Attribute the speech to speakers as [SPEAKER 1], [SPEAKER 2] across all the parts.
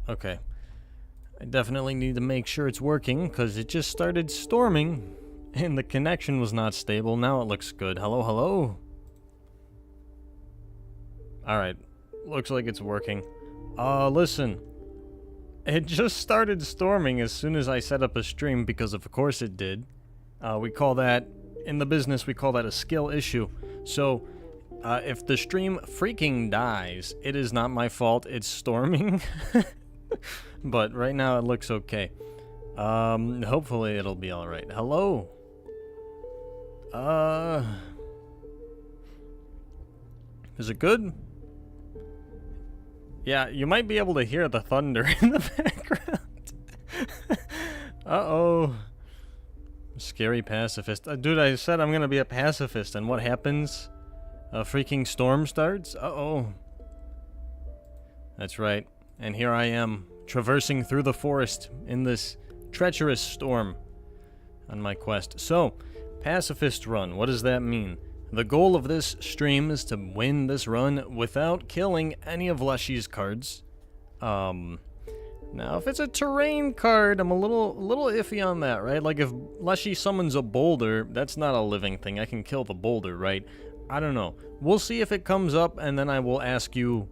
[SPEAKER 1] Okay. I definitely need to make sure it's working, because it just started storming, and the connection was not stable. Now it looks good. Hello, hello? Alright. Looks like it's working. Listen. It just started storming as soon as I set up a stream, because of course it did. We call that, in the business, we call that a skill issue. So, if the stream freaking dies, it is not my fault, it's storming. But right now it looks okay. Hopefully it'll be alright. Hello? Is it good? Yeah, you might be able to hear the thunder in the background. Uh-oh. Scary pacifist. Dude, I said I'm gonna be a pacifist, and what happens? A freaking storm starts? Uh-oh. That's right. And here I am, traversing through the forest in this treacherous storm on my quest. So, pacifist run, what does that mean? The goal of this stream is to win this run without killing any of Leshy's cards. Now, if it's a terrain card, I'm a little iffy on that, right? Like, if Leshy summons a boulder, that's not a living thing. I can kill the boulder, right? I don't know. We'll see if it comes up, and then I will ask you,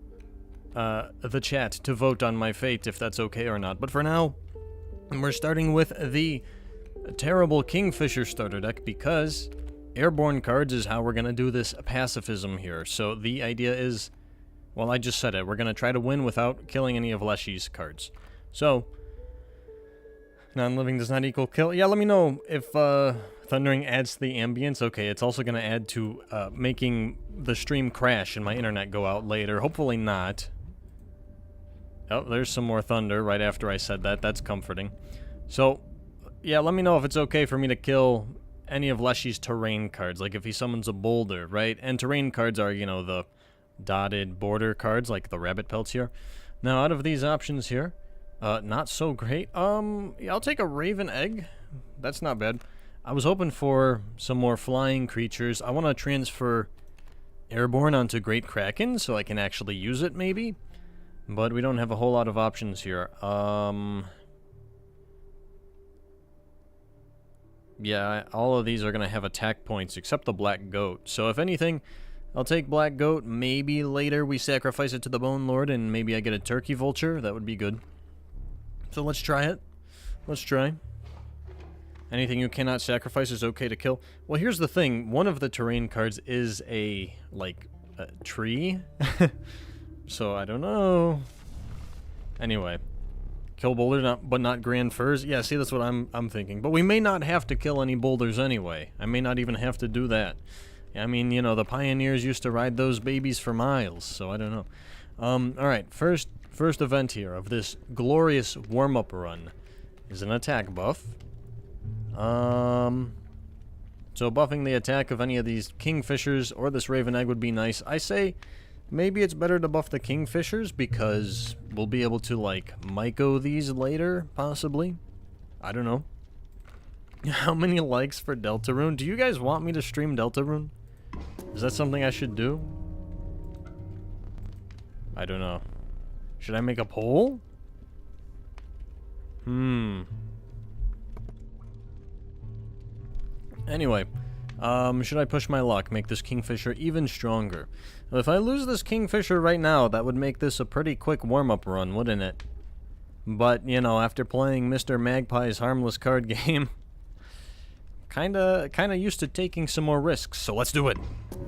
[SPEAKER 1] the chat, to vote on my fate, if that's okay or not. But for now, we're starting with the terrible Kingfisher starter deck, because airborne cards is how we're going to do this pacifism here. So the idea is, well, I just said it, we're going to try to win without killing any of Leshy's cards. So, non-living does not equal kill. Yeah, let me know if thundering adds to the ambience. Okay, it's also going to add to making the stream crash and my internet go out later. Hopefully not. Oh, there's some more thunder right after I said that. That's comforting. So, yeah, let me know if it's okay for me to kill any of Leshy's terrain cards, like if he summons a boulder, right? And terrain cards are, you know, the dotted border cards, like the rabbit pelts here. Now, out of these options here, not so great. Yeah, I'll take a raven egg. That's not bad. I was hoping for some more flying creatures. I want to transfer airborne onto Great Kraken so I can actually use it, maybe. But we don't have a whole lot of options here. Yeah, all of these are going to have attack points, except the Black Goat. So if anything, I'll take Black Goat. Maybe later we sacrifice it to the Bone Lord, and maybe I get a Turkey Vulture. That would be good. So let's try it. Let's try. Anything you cannot sacrifice is okay to kill. Well, here's the thing. One of the terrain cards is a, like, a tree. So I don't know. Anyway. Kill boulder, but not grand furs? Yeah, see, that's what I'm thinking. But we may not have to kill any boulders anyway. I may not even have to do that. I mean, you know, the pioneers used to ride those babies for miles, so I don't know. Alright, first event here of this glorious warm-up run is an attack buff. So buffing the attack of any of these Kingfishers or this Raven Egg would be nice. I say maybe it's better to buff the Kingfishers because we'll be able to, like, Myco these later, possibly. I don't know. How many likes for Deltarune? Do you guys want me to stream Deltarune? Is that something I should do? I don't know. Should I make a poll? Anyway, should I push my luck, make this Kingfisher even stronger? Well, if I lose this Kingfisher right now, that would make this a pretty quick warm-up run, wouldn't it? But, you know, after playing Mr. Magpie's harmless card game, kinda used to taking some more risks, so let's do it.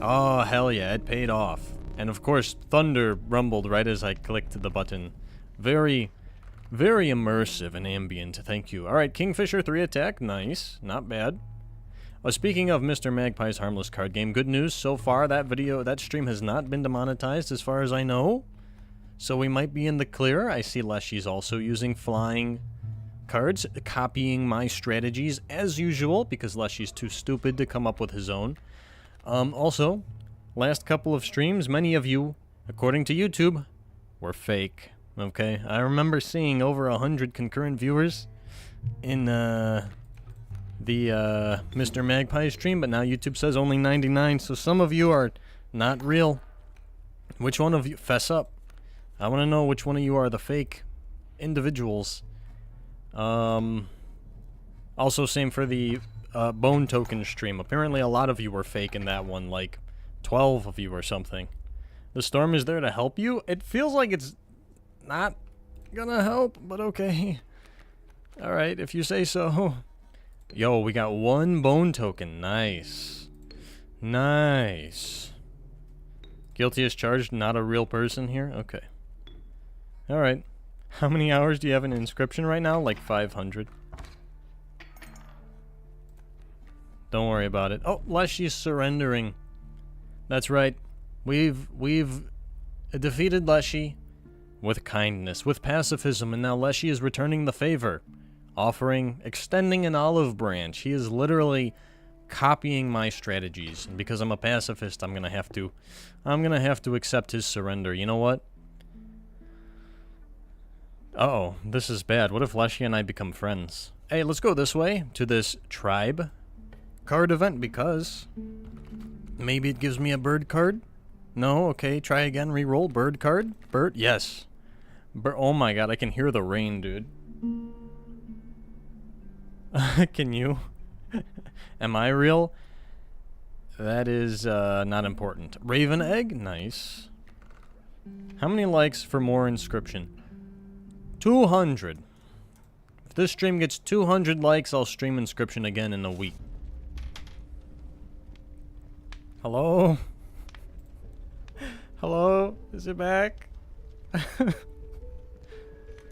[SPEAKER 1] Oh, hell yeah, it paid off. And of course, thunder rumbled right as I clicked the button. Very, very immersive and ambient, thank you. Alright, Kingfisher 3 attack, nice, not bad. Speaking of Mr. Magpie's harmless card game, good news, so far that stream has not been demonetized as far as I know. So we might be in the clear. I see Leshy's also using flying cards, copying my strategies as usual, because Leshy's too stupid to come up with his own. Also, last couple of streams, many of you, according to YouTube, were fake, okay? I remember seeing over 100 concurrent viewers in, the Mr. Magpie stream, but now YouTube says only 99, so some of you are not real. Which one of you? Fess up. I want to know which one of you are the fake individuals. Also, same for the bone token stream. Apparently, a lot of you were fake in that one, like 12 of you or something. The storm is there to help you? It feels like it's not gonna help, but okay. Alright, if you say so. Yo, we got 1 bone token. Nice. Nice. Guilty as charged, not a real person here? Okay. Alright. How many hours do you have in Inscryption right now? Like 500. Don't worry about it. Oh, Leshy's surrendering. That's right. We've defeated Leshy with kindness, with pacifism, and now Leshy is returning the favor, extending an olive branch. He is literally copying my strategies, and because I'm a pacifist, I'm gonna have to accept his surrender. You know what? Uh-oh, this is bad. What if Leshy and I become friends? Hey, let's go this way to this tribe card event, because maybe it gives me a bird card. No, okay, try again, re-roll, bird card. Bird, yes. Oh my god, I can hear the rain, dude. Can you? Am I real? That is not important. Raven egg, nice. How many likes for more Inscryption? 200. If this stream gets 200 likes, I'll stream Inscryption again in a week. Hello? Hello? Is it back?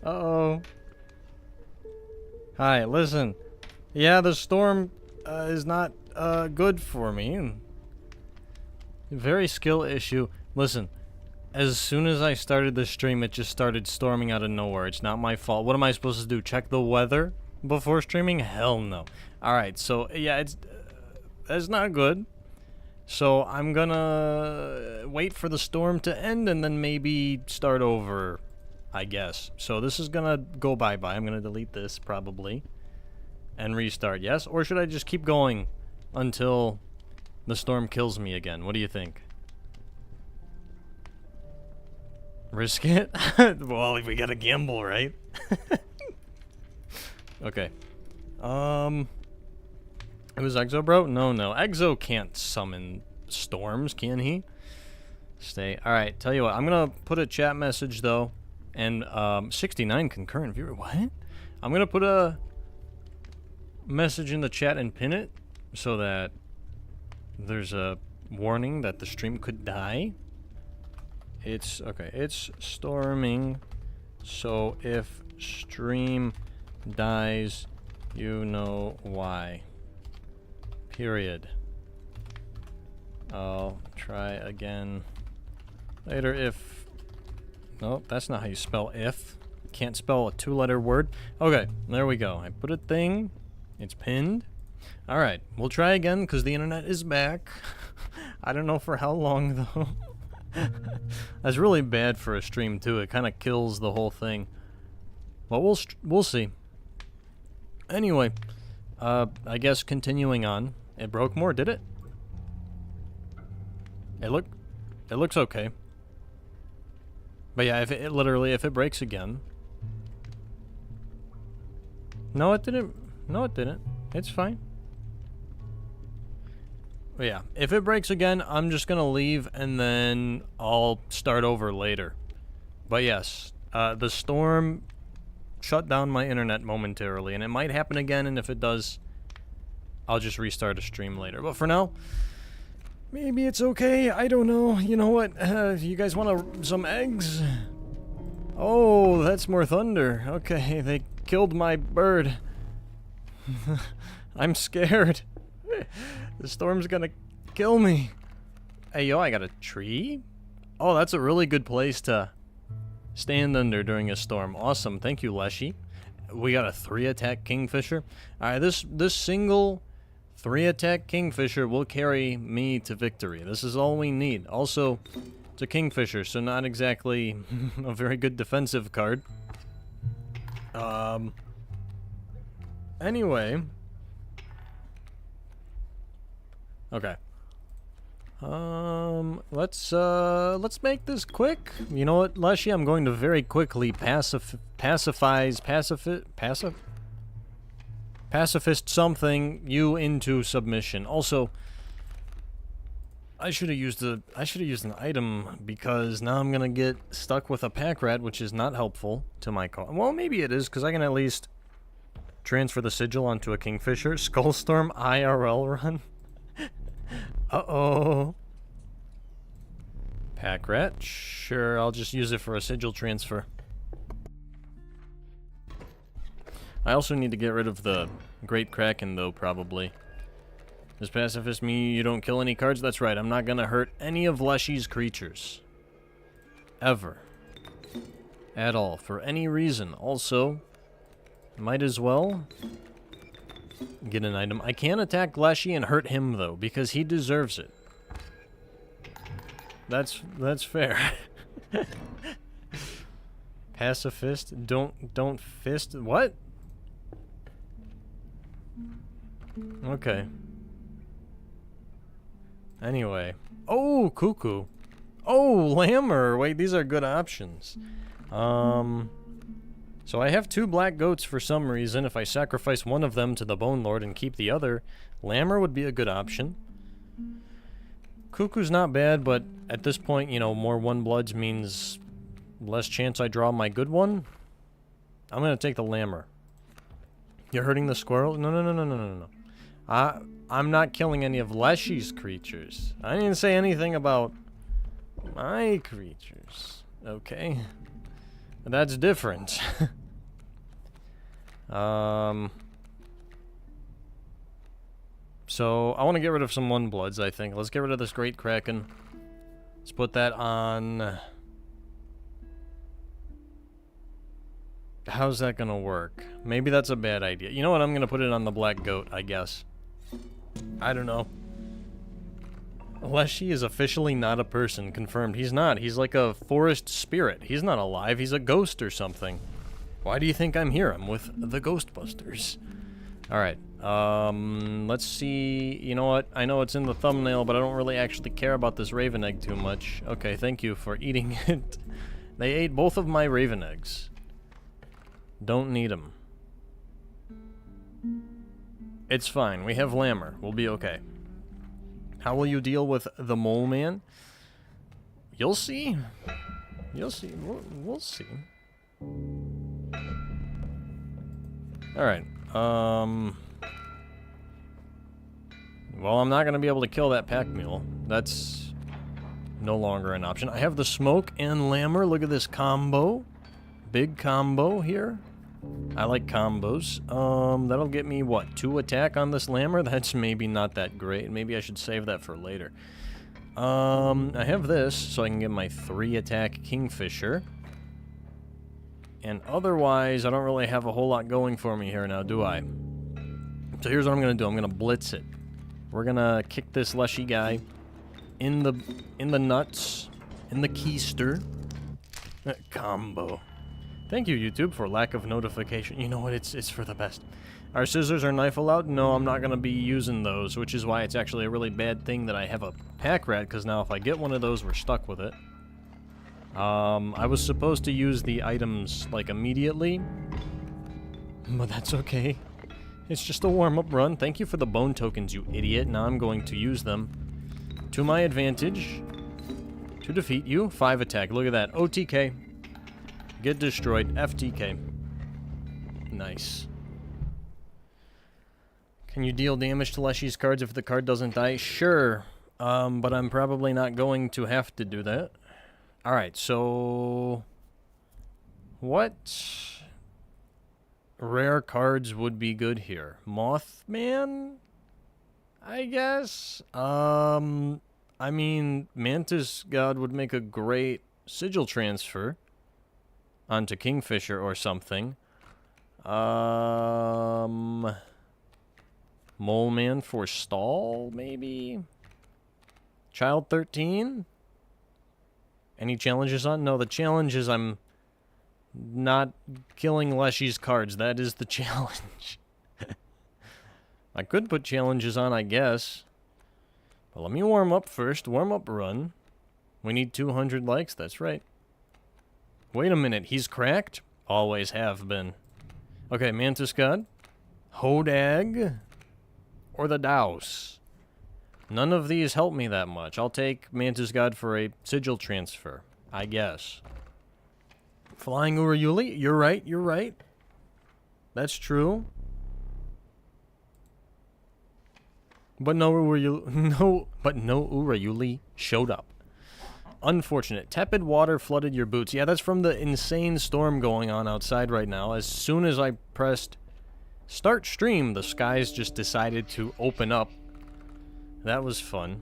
[SPEAKER 1] Uh-oh. Hi, listen. Yeah, the storm is not good for me. Very skill issue. Listen, as soon as I started the stream, it just started storming out of nowhere. It's not my fault. What am I supposed to do? Check the weather before streaming? Hell no. Alright, so, yeah, that's not good. So I'm gonna wait for the storm to end and then maybe start over, I guess. So this is gonna go bye-bye. I'm gonna delete this probably and restart, yes? Or should I just keep going until the storm kills me again? What do you think? Risk it? Well, we gotta gamble, right? Okay. It was Exo, bro? No. Exo can't summon storms, can he? Stay. Alright, tell you what. I'm gonna put a chat message, though. And, 69 concurrent viewer. What? I'm gonna put a message in the chat and pin it so that there's a warning that the stream could die. It's storming. So if stream dies, you know why. Period. I'll try again later if... No, that's not how you spell if. Can't spell a 2-letter word. Okay, there we go. I put a thing. It's pinned. Alright, we'll try again because the internet is back. I don't know for how long, though. That's really bad for a stream, too. It kind of kills the whole thing. But we'll see. Anyway, I guess continuing on. It broke more, did it? It looks okay. But yeah, if it breaks again. No, it didn't. No, it didn't. It's fine. But yeah, if it breaks again, I'm just gonna leave and then I'll start over later. But yes, the storm shut down my internet momentarily, and it might happen again, and if it does, I'll just restart a stream later. But for now, maybe it's okay. I don't know. You know what? You guys want some eggs? Oh, that's more thunder. Okay, they killed my bird. I'm scared. The storm's gonna kill me. Hey, yo, I got a tree? Oh, that's a really good place to stand under during a storm. Awesome. Thank you, Leshy. We got a 3-attack Kingfisher. Alright, this single 3-attack Kingfisher will carry me to victory. This is all we need. Also, it's a Kingfisher, so not exactly a very good defensive card. Anyway. Okay. Let's make this quick. You know what, Leshy? I'm going to very quickly pacifist something you into submission. Also, I should have used an item because now I'm gonna get stuck with a pack rat, which is not helpful to my cause. Well, maybe it is because I can at least transfer the sigil onto a kingfisher. Skullstorm IRL run. Uh-oh. Pack rat? Sure, I'll just use it for a sigil transfer. I also need to get rid of the Great Kraken, though, probably. Does Pacifist mean you don't kill any cards? That's right, I'm not gonna hurt any of Leshy's creatures. Ever. At all, for any reason. Also, might as well get an item. I can't attack Leshy and hurt him, though, because he deserves it. That's fair. Pacifist, don't fist. What? Okay. Anyway. Oh, Cuckoo. Oh, Lammer. Wait, these are good options. So I have 2 black goats for some reason. If I sacrifice one of them to the Bone Lord and keep the other, Lammer would be a good option. Cuckoo's not bad, but at this point, you know, more 1-bloods means less chance I draw my good one. I'm gonna take the Lammer. You're hurting the squirrel? No. I'm not killing any of Leshy's creatures. I didn't say anything about my creatures. Okay. That's different. So, I want to get rid of some 1-bloods, I think. Let's get rid of this Great Kraken. Let's put that on... How's that gonna work? Maybe that's a bad idea. You know what? I'm gonna put it on the black goat, I guess. I don't know. Leshy is officially not a person. Confirmed. He's not. He's like a forest spirit. He's not alive. He's a ghost or something. Why do you think I'm here? I'm with the Ghostbusters. Alright. Let's see. You know what? I know it's in the thumbnail, but I don't really actually care about this raven egg too much. Okay, thank you for eating it. They ate both of my raven eggs. Don't need them. It's fine. We have Lammer. We'll be okay. How will you deal with the Mole Man? You'll see. You'll see. We'll see. Alright. Well, I'm not going to be able to kill that pack mule. That's no longer an option. I have the Smoke and Lammer. Look at this combo. Big combo here. I like combos. That'll get me, what, 2 attack on this Lammer? That's maybe not that great. Maybe I should save that for later. I have this, so I can get my 3 attack Kingfisher. And otherwise, I don't really have a whole lot going for me here now, do I? So here's what I'm going to do. I'm going to blitz it. We're going to kick this Leshy guy in the nuts, in the keister. Combo. Thank you, YouTube, for lack of notification. You know what? It's for the best. Are scissors or knife allowed? No, I'm not going to be using those, which is why it's actually a really bad thing that I have a pack rat, because now if I get one of those, we're stuck with it. I was supposed to use the items, like, immediately, but that's okay. It's just a warm-up run. Thank you for the bone tokens, you idiot. Now I'm going to use them to my advantage to defeat you. 5 attack. Look at that. OTK. Get destroyed. FTK. Nice. Can you deal damage to Leshy's cards if the card doesn't die? Sure. But I'm probably not going to have to do that. Alright, so... what rare cards would be good here? Mothman? I guess? I mean, Mantis God would make a great sigil transfer onto Kingfisher or something. Mole Man for stall, maybe? Child 13? Any challenges on? No, the challenge is I'm not killing Leshy's cards. That is the challenge. I could put challenges on, I guess. Well, let me warm up first. Warm up run. We need 200 likes. That's right. Wait a minute. He's cracked? Always have been. Okay, Mantis God. Hodag. Or the Douse. None of these help me that much. I'll take Mantis God for a sigil transfer, I guess. Flying Urayuli? You're right, you're right. That's true. But no Urayuli showed up. Unfortunate. Tepid water flooded your boots. Yeah, that's from the insane storm going on outside right now. As soon as I pressed start stream, the skies just decided to open up. That was fun.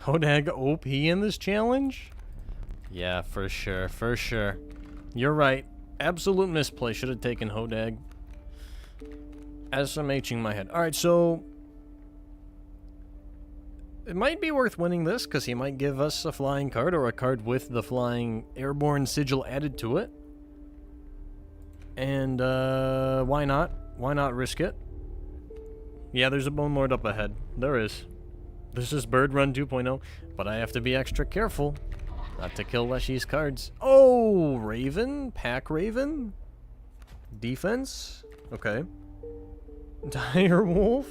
[SPEAKER 1] Hodag OP in this challenge? Yeah, for sure, for sure. You're right. Absolute misplay. Should have taken Hodag. SMHing my head. Alright, so it might be worth winning this, because he might give us a flying card, or a card with the flying airborne sigil added to it. And, why not? Why not risk it? Yeah, there's a Bone Lord up ahead. There is. This is Bird Run 2.0, but I have to be extra careful not to kill Leshy's cards. Oh, Raven? Pack Raven? Defense? Okay. Dire Wolf?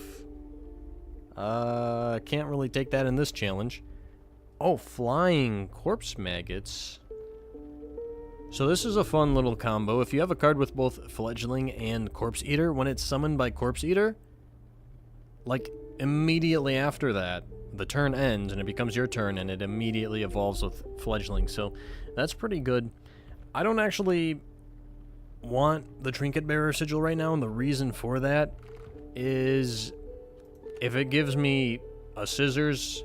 [SPEAKER 1] Can't really take that in this challenge. Oh, Flying Corpse Maggots. So this is a fun little combo. If you have a card with both Fledgling and Corpse Eater, when it's summoned by Corpse Eater, like, immediately after that, the turn ends and it becomes your turn, and it immediately evolves with Fledgling. So that's pretty good. I don't actually want the Trinket Bearer Sigil right now, and the reason for that is if it gives me a Scissors,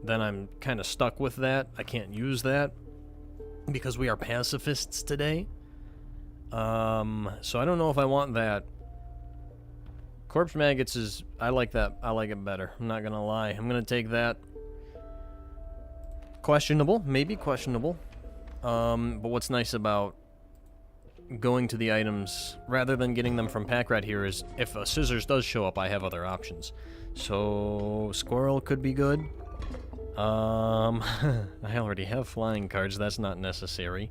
[SPEAKER 1] then I'm kind of stuck with that. I can't use that because we are pacifists today. So I don't know if I want that. Corpse Maggots is... I like that. I like it better. I'm not gonna lie. I'm gonna take that. Questionable. Maybe questionable. But what's nice about going to the items rather than getting them from Pack Rat here is if a Scissors does show up, I have other options. So Squirrel could be good. I already have flying cards. That's not necessary.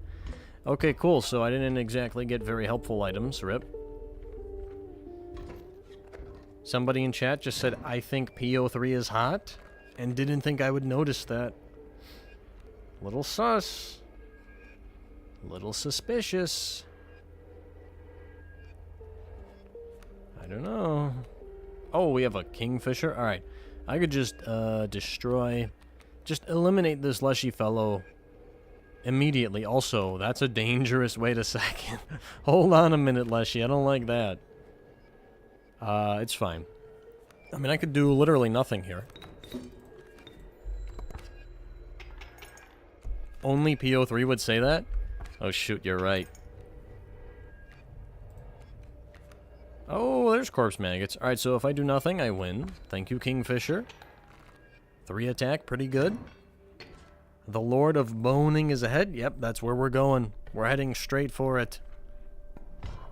[SPEAKER 1] Okay, cool. So I didn't exactly get very helpful items. Rip. Somebody in chat just said, I think PO3 is hot, and didn't think I would notice that. Little sus. Little suspicious. I don't know. Oh, we have a Kingfisher? Alright. I could just, destroy... Just eliminate this Leshy fellow immediately. Also, that's a dangerous way to sack him. Hold on a minute, Leshy. I don't like that. It's fine. I mean, I could do literally nothing here. Only PO3 would say that? Oh, shoot, you're right. Oh, there's Corpse Maggots. Alright, so if I do nothing, I win. Thank you, Kingfisher. 3 attack, pretty good. The Lord of Boning is ahead. Yep, that's where we're going. We're heading straight for it.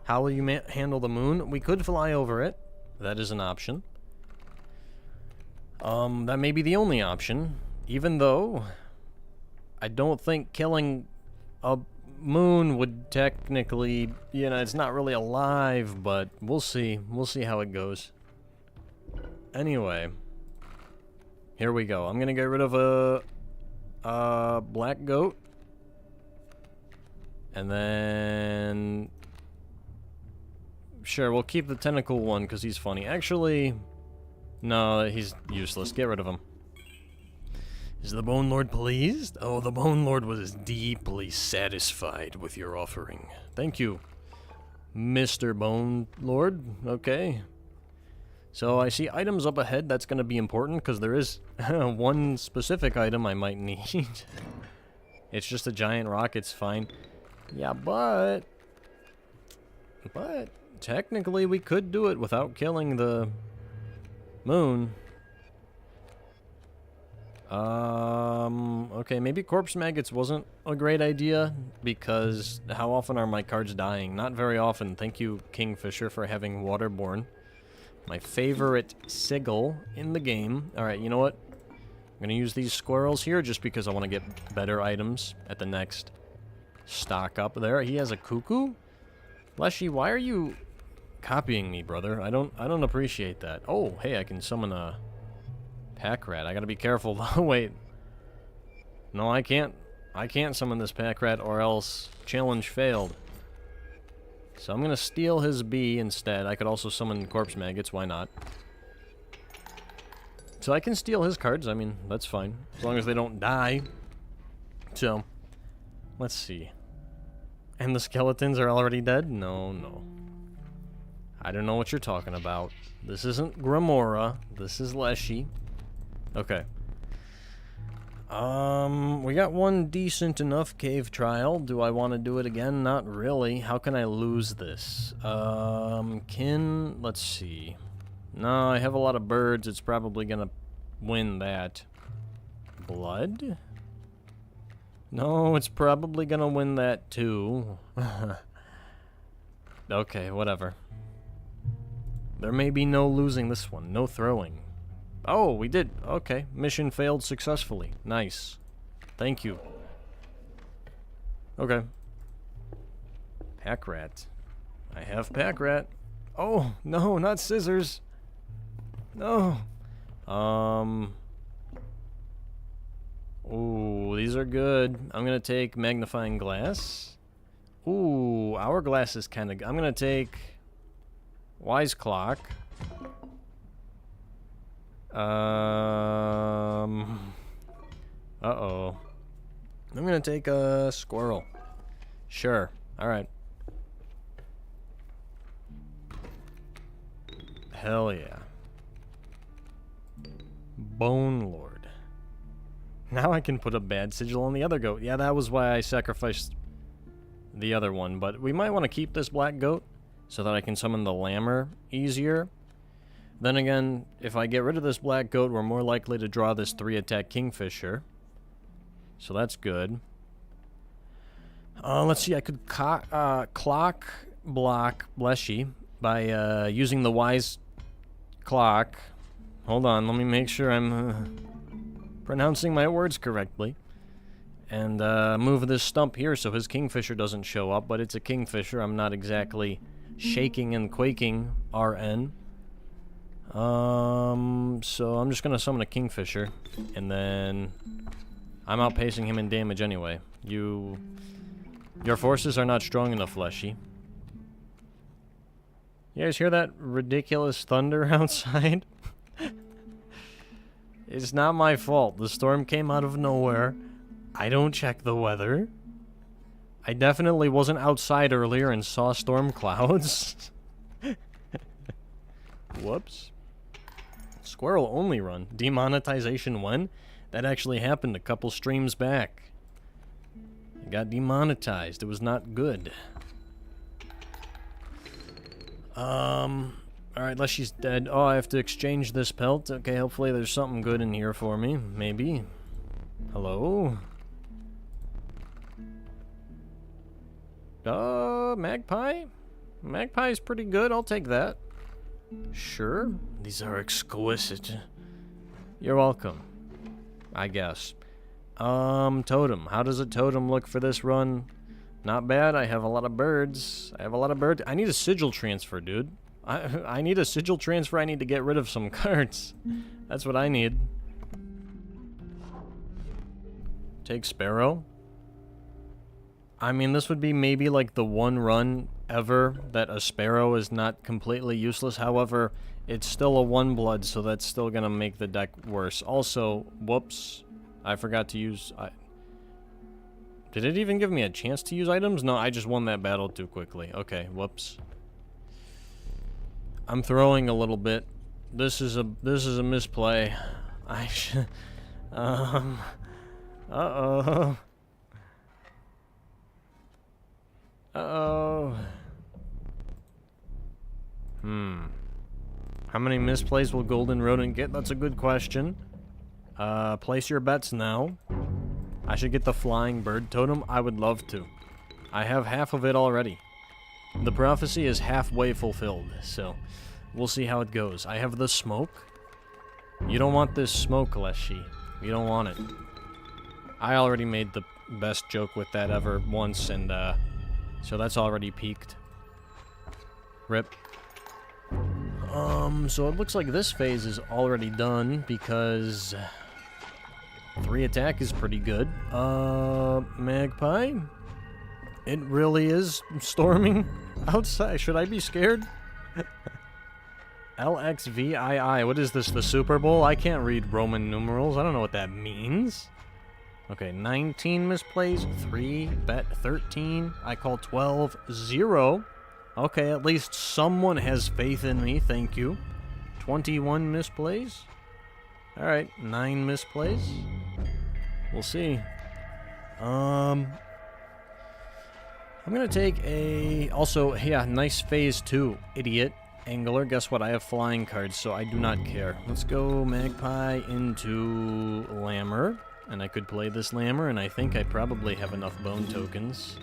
[SPEAKER 1] How will you handle the moon? We could fly over it. That is an option. That may be the only option. Even though I don't think killing a moon would technically, you know, it's not really alive, but we'll see. We'll see how it goes. Anyway, here we go. I'm gonna get rid of a black goat. And then... Sure, we'll keep the tentacle one because he's funny. Actually, no, he's useless. Get rid of him. Is the Bone Lord pleased? Oh, the Bone Lord was deeply satisfied with your offering. Thank you, Mr. Bone Lord. Okay. So I see items up ahead. That's going to be important because there is one specific item I might need. It's just a giant rock. It's fine. Yeah, but technically we could do it without killing the moon. Okay, maybe Corpse Maggots wasn't a great idea, because how often are my cards dying? Not very often. Thank you, Kingfisher, for having Waterborne. My favorite sigil in the game. Alright, you know what? I'm gonna use these squirrels here just because I want to get better items at the next stock up there. He has a cuckoo? Leshy, why are you copying me, brother? I don't appreciate that. Oh, hey, I can summon a pack rat. I gotta be careful though. Wait. No, I can't summon this pack rat or else challenge failed. So I'm gonna steal his bee instead. I could also summon corpse maggots, why not? So I can steal his cards, I mean, that's fine. As long as they don't die. So, let's see. And the skeletons are already dead? No, no. I don't know what you're talking about. This isn't Grimora. This is Leshy. Okay. We got one decent enough cave trial. Do I want to do it again? Not really. How can I lose this? Let's see. No, I have a lot of birds. It's probably gonna win that. Blood? No, it's probably gonna win that too. Okay, whatever. There may be no losing this one. No throwing. Oh, we did. Okay. Mission failed successfully. Nice. Thank you. Okay. Pack rat. I have pack rat. Oh, no, not scissors. No. Ooh, these are good. I'm gonna take magnifying glass. Ooh, hourglass is kind of... I'm gonna take wise clock. Uh-oh. I'm gonna take a squirrel. Sure. Alright. Hell yeah. Bone Lord. Now I can put a bad sigil on the other goat. Yeah, that was why I sacrificed the other one. But we might want to keep this black goat so that I can summon the lammer easier. Then again, if I get rid of this black goat, we're more likely to draw this 3-attack kingfisher. So that's good. Let's see, I could clock block Leshy by using the wise clock. Hold on, let me make sure I'm pronouncing my words correctly. And move this stump here so his kingfisher doesn't show up, but it's a kingfisher. I'm not exactly shaking and quaking, RN. So I'm just gonna summon a kingfisher, and then I'm outpacing him in damage anyway. Your forces are not strong enough, Leshy. You guys hear that ridiculous thunder outside? It's not my fault. The storm came out of nowhere. I don't check the weather. I definitely wasn't outside earlier and saw storm clouds. Whoops. Squirrel only run. Demonetization when? That actually happened a couple streams back. It got demonetized. It was not good. Alright, Leshy's dead. Oh, I have to exchange this pelt. Okay, hopefully there's something good in here for me. Maybe. Hello? Magpie? Magpie's pretty good. I'll take that. Sure. These are exquisite. You're welcome. I guess. Totem. How does a totem look for this run? Not bad. I have a lot of birds. I need a sigil transfer, dude. I need a sigil transfer. I need to get rid of some cards. That's what I need. Take Sparrow. I mean, this would be maybe like the one run ever that a Sparrow is not completely useless. However, it's still a 1-blood, so that's still gonna make the deck worse. Also, whoops. I forgot to use... Did it even give me a chance to use items? No, I just won that battle too quickly. Okay, whoops. I'm throwing a little bit. This is a misplay. I should... Uh-oh. Uh-oh. How many misplays will Golden Rodent get? That's a good question. Place your bets now. I should get the flying bird totem. I would love to. I have half of it already. The prophecy is halfway fulfilled, so We'll see how it goes. I have the smoke. You don't want this smoke, Leshy. You don't want it. I already made the best joke with that ever once, and, so that's already peaked. Rip. So it looks like this phase is already done, because 3 attack is pretty good. Magpie? It really is storming outside. Should I be scared? LXVII. What is this, the Super Bowl? I can't read Roman numerals. I don't know what that means. Okay, 19 misplays, 3, bet 13. I call 12, 0. Okay, at least someone has faith in me, thank you. 21 misplays. Alright, 9 misplays. We'll see. I'm gonna take a... Also, yeah, nice phase 2, idiot. Angler, guess what? I have flying cards, so I do not care. Let's go Magpie into Lammer. And I could play this Lammer, and I think I probably have enough bone tokens.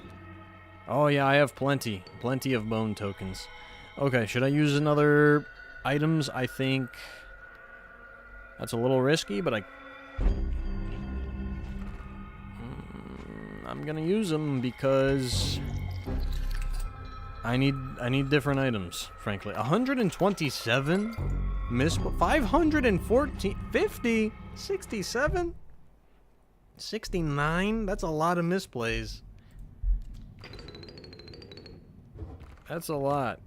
[SPEAKER 1] Oh yeah, I have plenty. Plenty of bone tokens. Okay, should I use another items? I think that's a little risky, but I'm gonna use them because I need different items, frankly. 127 miss, 514, 50, 67, 69. That's a lot of misplays. That's a lot.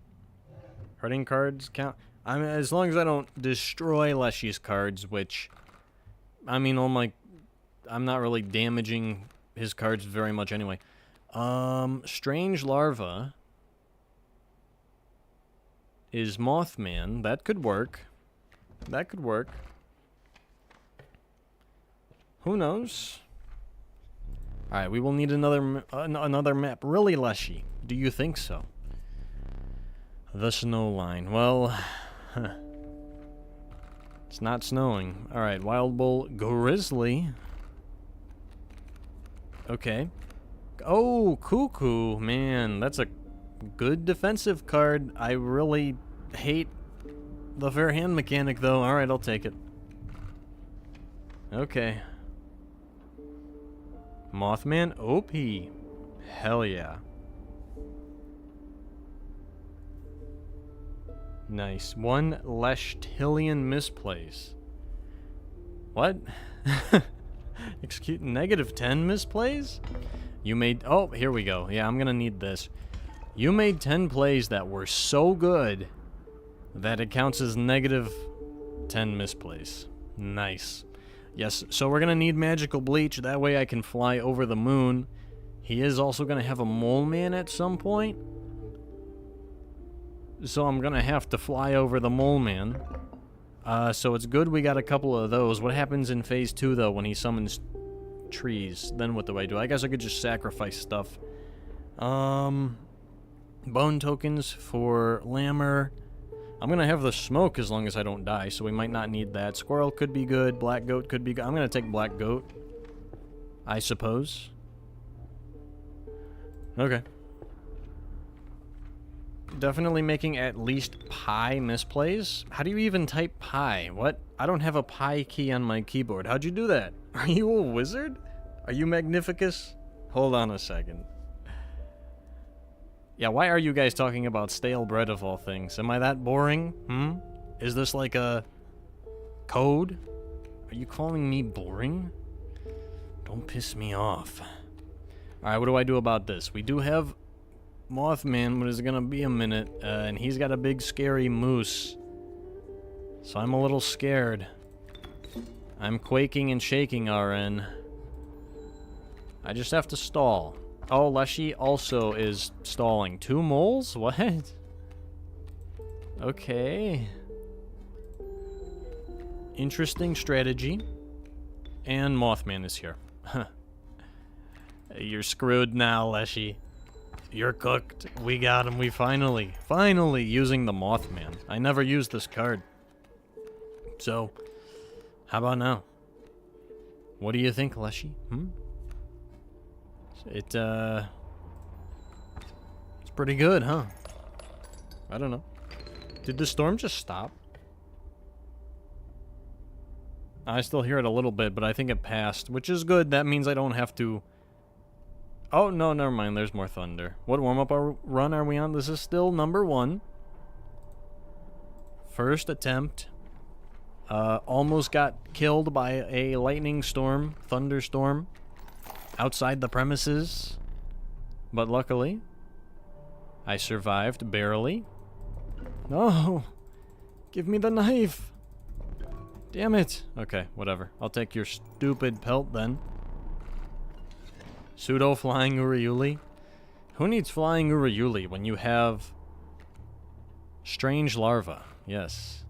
[SPEAKER 1] Hurting cards count. I mean, as long as I don't destroy Leshy's cards, which, I mean, I'm not really damaging his cards very much anyway. Strange Larva is Mothman. That could work. That could work. Who knows? Alright, we will need another map. Really, Leshy? Do you think so? The snow line. Well, it's not snowing. Alright, Wild Bull Grizzly. Okay. Oh, Cuckoo. Man, that's a good defensive card. I really hate the fair hand mechanic, though. Alright, I'll take it. Okay. Mothman OP. Hell yeah. Nice. 1 Leshtillion misplays. What? Excuse, -10 misplays? You made... Oh, here we go. Yeah, I'm gonna need this. You made 10 plays that were so good that it counts as -10 misplays. Nice. Yes, so we're gonna need Magical Bleach. That way I can fly over the moon. He is also gonna have a Mole Man at some point. So I'm gonna have to fly over the Mole Man. So it's good we got a couple of those. What happens in phase 2, though, when he summons trees? Then what do? I guess I could just sacrifice stuff. Bone tokens for Lammer. I'm gonna have the smoke as long as I don't die, so we might not need that. Squirrel could be good. Black Goat could be good. I'm gonna take Black Goat, I suppose. Okay. Definitely making at least pi misplays. How do you even type pi? What? I don't have a pi key on my keyboard. How'd you do that? Are you a wizard? Are you Magnificus? Hold on a second. Yeah, why are you guys talking about stale bread of all things? Am I that boring? Is this like a code? Are you calling me boring? Don't piss me off. Alright, what do I do about this? We do have Mothman, but it's gonna be a minute, and he's got a big scary moose. So I'm a little scared. I'm quaking and shaking, RN. I just have to stall. Oh, Leshy also is stalling. 2 moles? What? Okay. Interesting strategy. And Mothman is here. You're screwed now, Leshy. You're cooked. We got him. We finally using the Mothman. I never used this card. So, how about now? What do you think, Leshy? It's pretty good, huh? I don't know. Did the storm just stop? I still hear it a little bit, but I think it passed, which is good. That means I don't have to... Oh, no, never mind. There's more thunder. What warm-up run are we on? This is still number 1. First attempt. Almost got killed by a lightning storm, thunderstorm, outside the premises. But luckily, I survived barely. No! Give me the knife! Damn it! Okay, whatever. I'll take your stupid pelt then. Pseudo-flying Uriuli? Who needs flying Uriuli when you have... strange larva? Yes.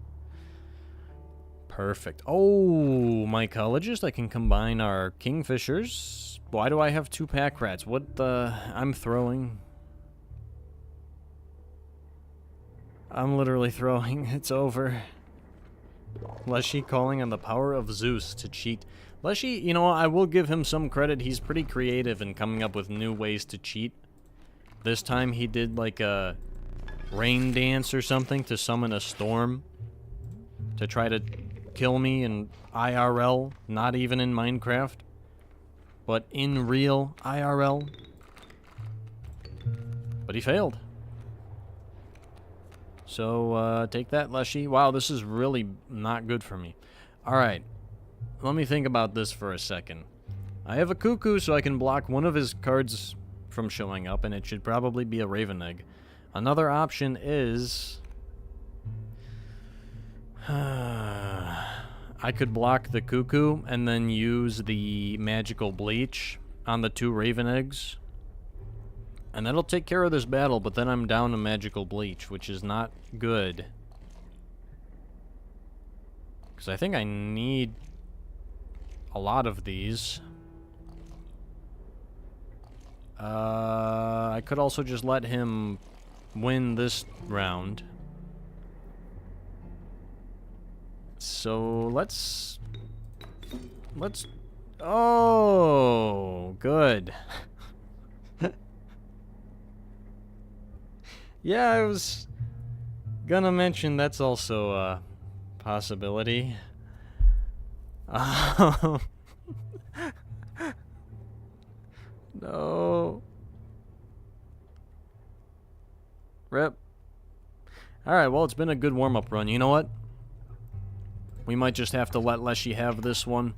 [SPEAKER 1] Perfect. Oh, mycologist. I can combine our kingfishers. Why do I have 2 pack rats? What the... I'm throwing... I'm literally throwing. It's over. Leshy calling on the power of Zeus to cheat. Leshy, you know, I will give him some credit. He's pretty creative in coming up with new ways to cheat. This time he did like a rain dance or something to summon a storm to try to kill me in IRL, not even in Minecraft, but in real IRL. But he failed. So, take that, Leshy. Wow, this is really not good for me. Alright. Let me think about this for a second. I have a cuckoo, so I can block one of his cards from showing up, and it should probably be a raven egg. Another option is... I could block the cuckoo, and then use the magical bleach on the 2 raven eggs. And that'll take care of this battle, but then I'm down to magical bleach, which is not good. Because I think I need a lot of these. I could also just let him win this round. So let's... Oh, good. Yeah, I was gonna mention that's also a possibility. No. Rip. Alright, well, it's been a good warm-up run. You know what? We might just have to let Leshy have this one.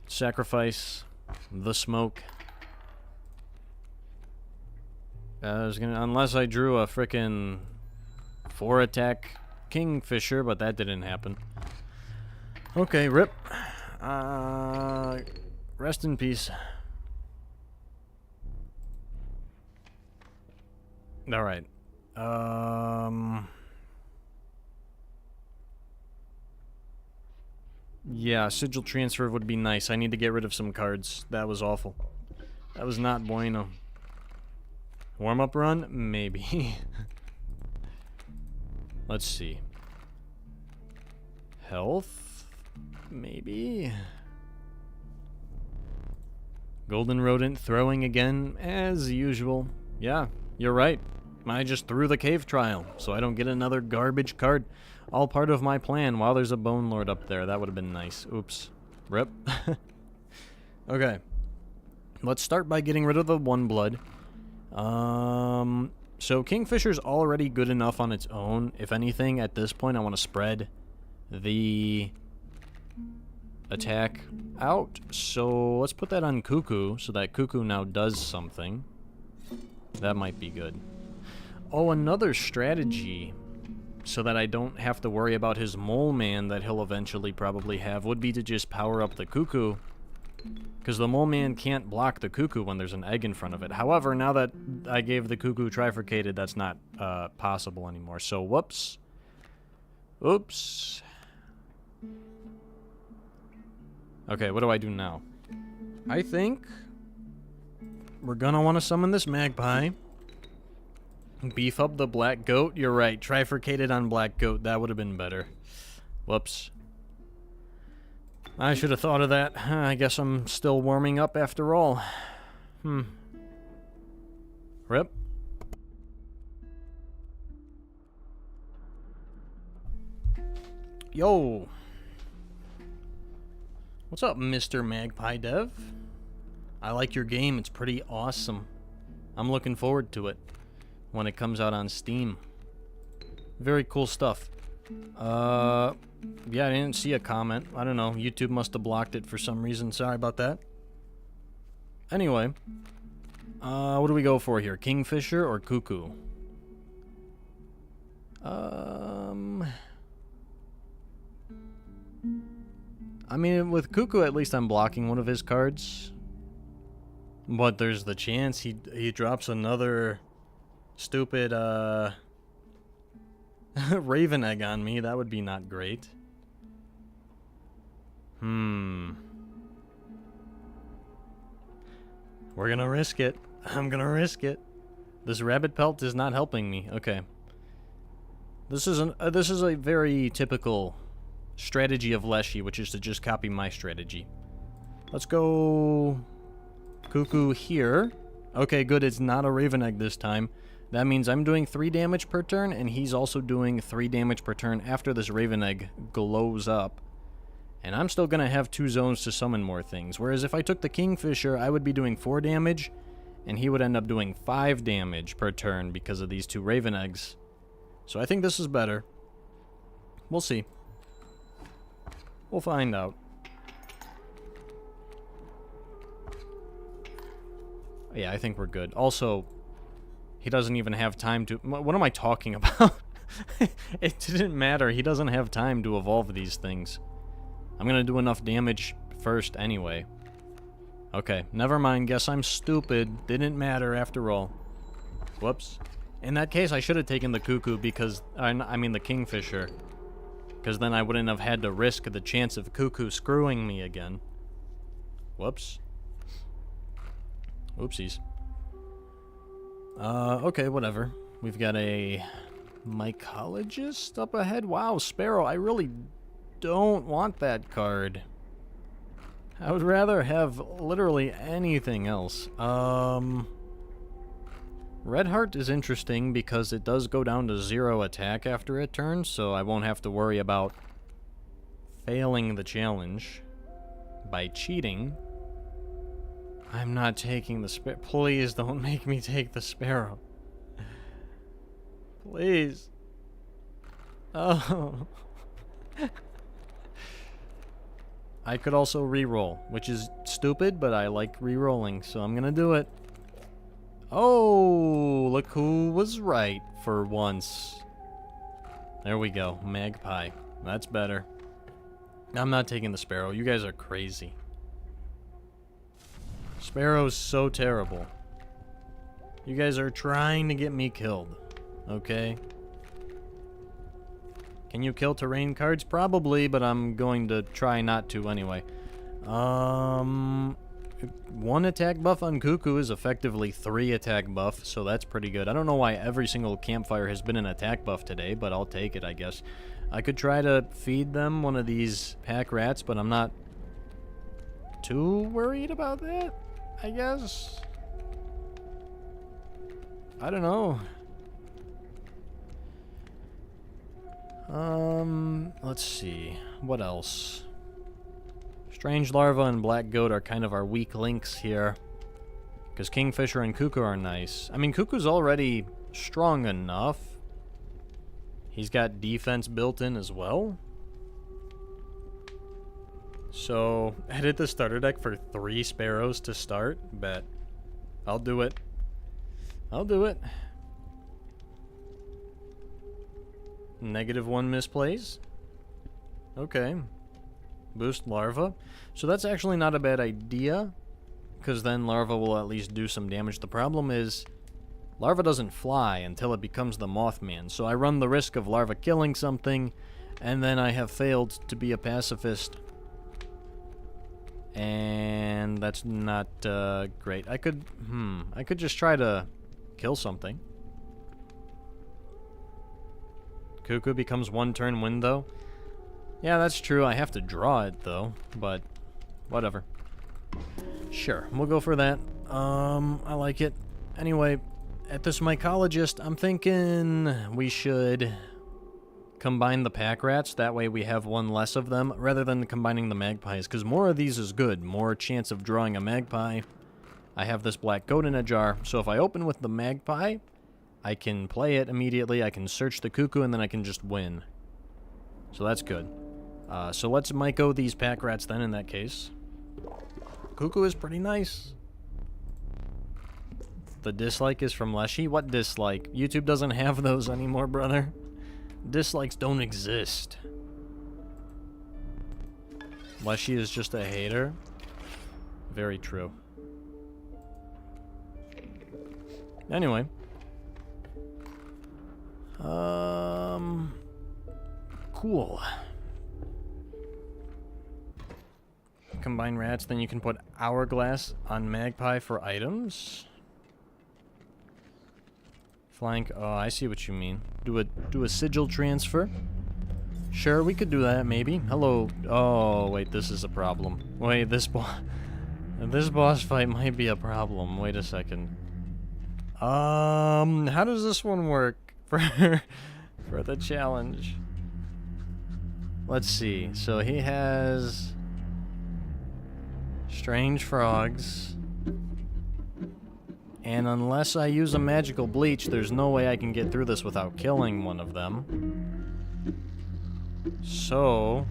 [SPEAKER 1] Sacrifice the smoke. Unless I drew a frickin' 4-attack kingfisher, but that didn't happen. Okay, rip. Rest in peace. Alright. Yeah, sigil transfer would be nice. I need to get rid of some cards. That was awful. That was not bueno. Warm-up run? Maybe. Let's see. Health? Maybe. Golden rodent throwing again, as usual. Yeah, you're right. I just threw the cave trial, so I don't get another garbage card. All part of my plan. While there's a bone lord up there, that would have been nice. Oops. Rip. Okay. Let's start by getting rid of the 1 blood. So Kingfisher's already good enough on its own. If anything, at this point, I want to spread the attack out. So let's put that on Cuckoo, so that Cuckoo now does something. That might be good. Oh, another strategy, so that I don't have to worry about his mole man that he'll eventually probably have, would be to just power up the Cuckoo. Because the mole man can't block the Cuckoo when there's an egg in front of it. However, now that I gave the Cuckoo trifurcated, that's not possible anymore. So, whoops. Oops. Okay, what do I do now? I think we're gonna want to summon this magpie. Beef up the black goat. You're right. Trifurcated on black goat. That would have been better. Whoops. I should have thought of that. I guess I'm still warming up after all. Rip. Yo! What's up, Mr. Magpie Dev? I like your game. It's pretty awesome. I'm looking forward to it when it comes out on Steam. Very cool stuff. Yeah, I didn't see a comment. I don't know. YouTube must have blocked it for some reason. Sorry about that. Anyway, what do we go for here? Kingfisher or Cuckoo? I mean, with Cuckoo, at least I'm blocking one of his cards. But there's the chance he drops another stupid, Raven Egg on me. That would be not great. We're gonna risk it. I'm gonna risk it. This rabbit pelt is not helping me. Okay. This is a very typical strategy of Leshy, which is to just copy my strategy. Let's go Cuckoo here. Okay, good. It's not a Raven Egg this time. That means I'm doing 3 damage per turn, and he's also doing 3 damage per turn after this Raven Egg glows up. And I'm still going to have 2 zones to summon more things. Whereas if I took the Kingfisher, I would be doing 4 damage, and he would end up doing 5 damage per turn because of these 2 Raven Eggs. So I think this is better. We'll see. We'll find out. Yeah, I think we're good. Also, he doesn't even have time to... What am I talking about? It didn't matter. He doesn't have time to evolve these things. I'm gonna do enough damage first anyway. Okay, never mind. Guess I'm stupid. Didn't matter after all. Whoops. In that case, I should have taken the Cuckoo because... I mean the Kingfisher. Because then I wouldn't have had to risk the chance of Cuckoo screwing me again. Whoops. Oopsies. Okay, whatever. We've got a mycologist up ahead. Wow, Sparrow, I really don't want that card. I would rather have literally anything else. Red Heart is interesting because it does go down to 0 attack after a turn, so I won't have to worry about failing the challenge by cheating. I'm not taking the Sparrow. Please don't make me take the Sparrow. Please. Oh. I could also re-roll, which is stupid, but I like re-rolling, so I'm gonna do it. Oh, look who was right for once. There we go. Magpie. That's better. I'm not taking the Sparrow. You guys are crazy. Sparrow's so terrible. You guys are trying to get me killed. Okay? Can you kill terrain cards? Probably, but I'm going to try not to anyway. 1 attack buff on Cuckoo is effectively 3 attack buff, so that's pretty good. I don't know why every single campfire has been an attack buff today, but I'll take it, I guess. I could try to feed them one of these pack rats, but I'm not too worried about that, I guess. I don't know. Let's see. What else? Strange Larva and Black Goat are kind of our weak links here. Because Kingfisher and Cuckoo are nice. I mean, Cuckoo's already strong enough. He's got defense built in as well. So, edit the starter deck for 3 Sparrows to start? Bet. I'll do it. I'll do it. -1 misplays. Okay. Boost Larva. So that's actually not a bad idea, because then Larva will at least do some damage. The problem is, Larva doesn't fly until it becomes the Mothman, so I run the risk of Larva killing something, and then I have failed to be a pacifist. And that's not great. I could just try to kill something. Cuckoo becomes 1 turn win, though. Yeah, that's true. I have to draw it, though, but whatever. Sure, we'll go for that. I like it. Anyway, at this mycologist, I'm thinking we should combine the pack rats. That way we have one less of them, rather than combining the magpies, because more of these is good. More chance of drawing a magpie. I have this black goat in a jar, so if I open with the magpie, I can play it immediately, I can search the cuckoo, and then I can just win. So that's good. So let's Myco these pack rats then, in that case. Cuckoo is pretty nice. The dislike is from Leshy? What dislike? YouTube doesn't have those anymore, brother. Dislikes don't exist. Leshy is just a hater. Very true. Anyway. Cool. Combine rats, then you can put hourglass on magpie for items. Flank. Oh, I see what you mean. Do a sigil transfer. Sure, we could do that, maybe. Hello. Oh, wait, this is a problem. Wait, this boss fight might be a problem. Wait a second. How does this one work for the challenge? Let's see. So he has strange frogs. And unless I use a magical bleach, there's no way I can get through this without killing one of them. So,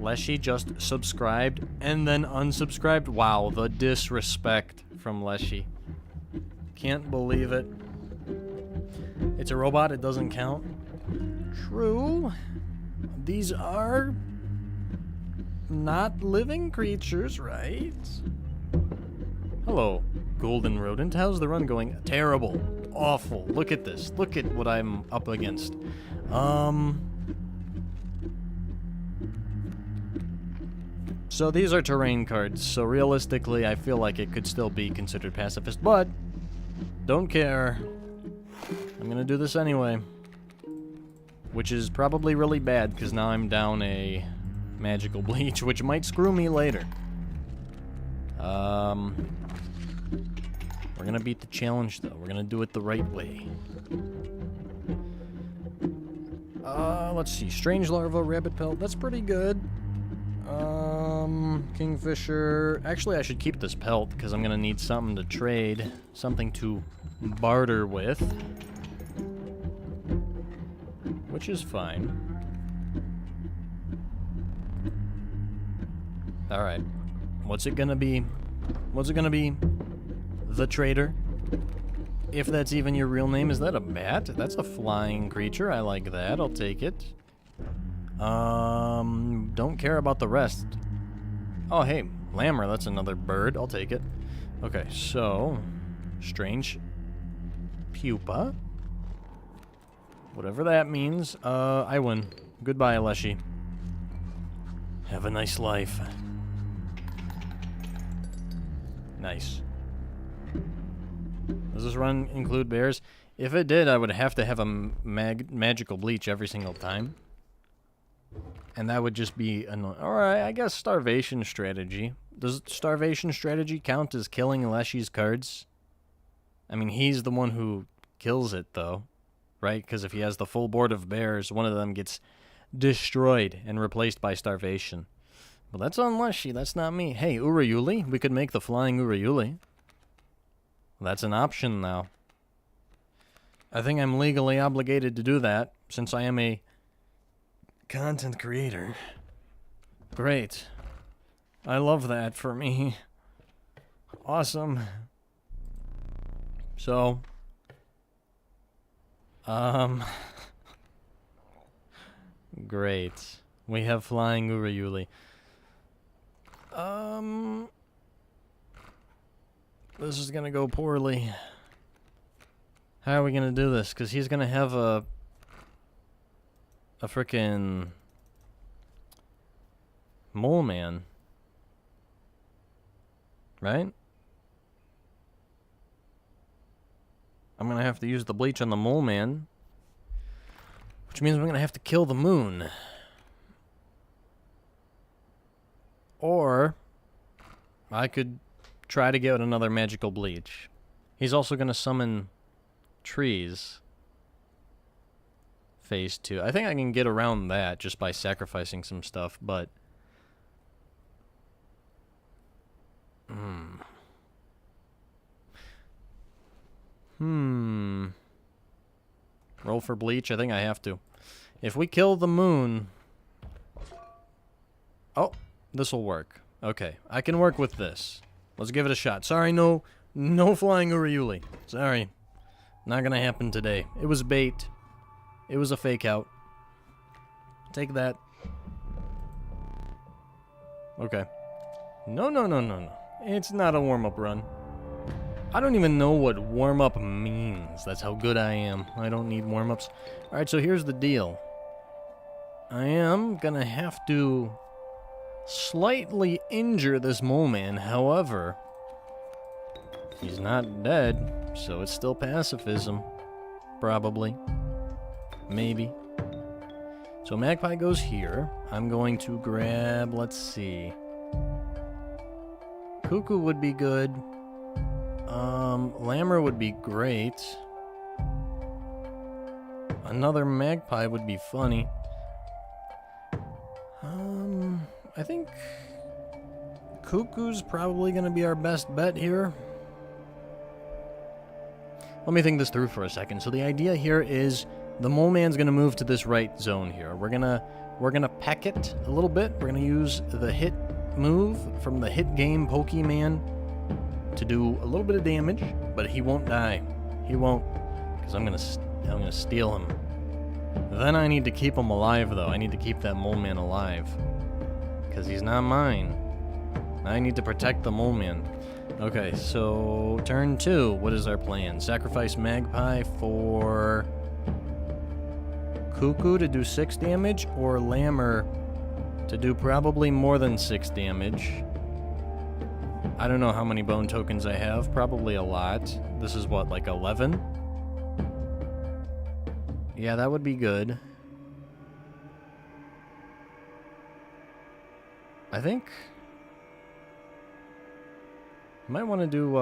[SPEAKER 1] Leshy just subscribed and then unsubscribed. Wow, the disrespect from Leshy. Can't believe it. It's a robot, it doesn't count. True. These are not living creatures, right? Hello, golden rodent. How's the run going? Terrible. Awful. Look at this. Look at what I'm up against. So these are terrain cards, so realistically I feel like it could still be considered pacifist, but don't care. I'm gonna do this anyway. Which is probably really bad, because now I'm down a magical bleach, which might screw me later. We're gonna beat the challenge, though. We're gonna do it the right way. Let's see. Strange larva, rabbit pelt. That's pretty good. Kingfisher. Actually, I should keep this pelt, because I'm gonna need something to trade. Something to barter with. Which is fine. Alright. What's it gonna be? What's it gonna be? The trader? If that's even your real name. Is that a bat? That's a flying creature. I like that. I'll take it. Don't care about the rest. Oh, hey. Lammer. That's another bird. I'll take it. Okay, so... Strange pupa. Whatever that means. I win. Goodbye, Leshy. Have a nice life. Nice. Does this run include bears? If it did, I would have to have a magical bleach every single time. And that would just be annoying. Alright, I guess starvation strategy. Does starvation strategy count as killing Leshy's cards? I mean, he's the one who kills it, though. Right? Because if he has the full board of bears, one of them gets destroyed and replaced by starvation. Well, that's on Leshy. That's not me. Hey, Urayuli. We could make the flying Urayuli. That's an option now. I think I'm legally obligated to do that, since I am a content creator. Great. I love that for me. Awesome. So... Great. We have flying Urayuli. This is gonna go poorly. How are we gonna do this? Because he's gonna have a frickin' mole man. Right? I'm gonna have to use the bleach on the mole man. Which means I'm gonna have to kill the moon. Or I could try to get another magical bleach. He's also gonna summon trees. phase 2. I think I can get around that just by sacrificing some stuff, but... Roll for bleach? I think I have to. If we kill the moon... Oh, this'll work. Okay, I can work with this. Let's give it a shot. Sorry, no flying Uriuli. Sorry. Not gonna happen today. It was bait. It was a fake out. Take that. Okay. No. It's not a warm-up run. I don't even know what warm-up means. That's how good I am. I don't need warm-ups. Alright, so here's the deal. I am gonna have to slightly injure this mole man. However, he's not dead, so it's still pacifism. Probably. Maybe. So Magpie goes here. I'm going to grab, let's see. Cuckoo would be good. Lammer would be great. Another Magpie would be funny. I think Cuckoo's probably going to be our best bet here. Let me think this through for a second. So the idea here is the mole man's going to move to this right zone here. We're gonna peck it a little bit. We're going to use the hit move from the hit game Pokemon to do a little bit of damage, but he won't die. He won't, because I'm gonna steal him. Then I need to keep him alive, though. I need to keep that mole man alive, because he's not mine. I need to protect the mole man. Okay, so turn 2. What is our plan? Sacrifice Magpie for Cuckoo to do 6 damage, or Lammer to do probably more than 6 damage. I don't know how many bone tokens I have. Probably a lot. This is what, like 11? Yeah, that would be good. I think I might want to do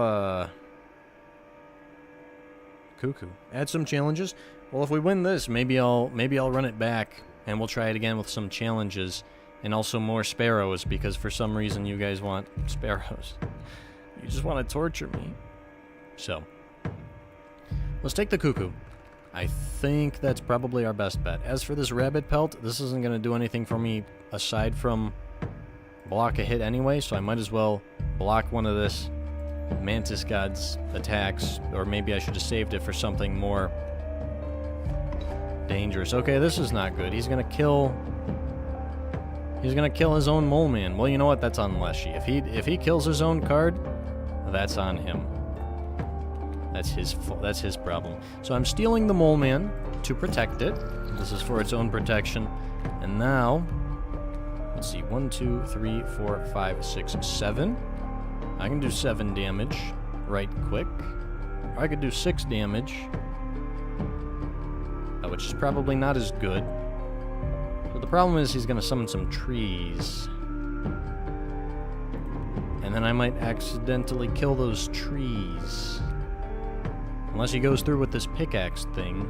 [SPEAKER 1] Cuckoo. Add some challenges. Well, if we win this, maybe I'll run it back and we'll try it again with some challenges. And also more sparrows, because for some reason you guys want sparrows. You just want to torture me. So, let's take the Cuckoo. I think that's probably our best bet. As for this rabbit pelt, this isn't going to do anything for me aside from block a hit anyway, so I might as well block one of this Mantis God's attacks, or maybe I should have saved it for something more dangerous. Okay, this is not good. He's going to kill his own mole man. Well, you know what? That's on Leshy. If he kills his own card, that's on him. That's his problem. So I'm stealing the mole man to protect it. This is for its own protection. And now, let's see. 1, 2, 3, 4, 5, 6, 7. I can do 7 damage right quick. Or I could do 6 damage, which is probably not as good. But the problem is he's going to summon some trees. And then I might accidentally kill those trees. Unless he goes through with this pickaxe thing.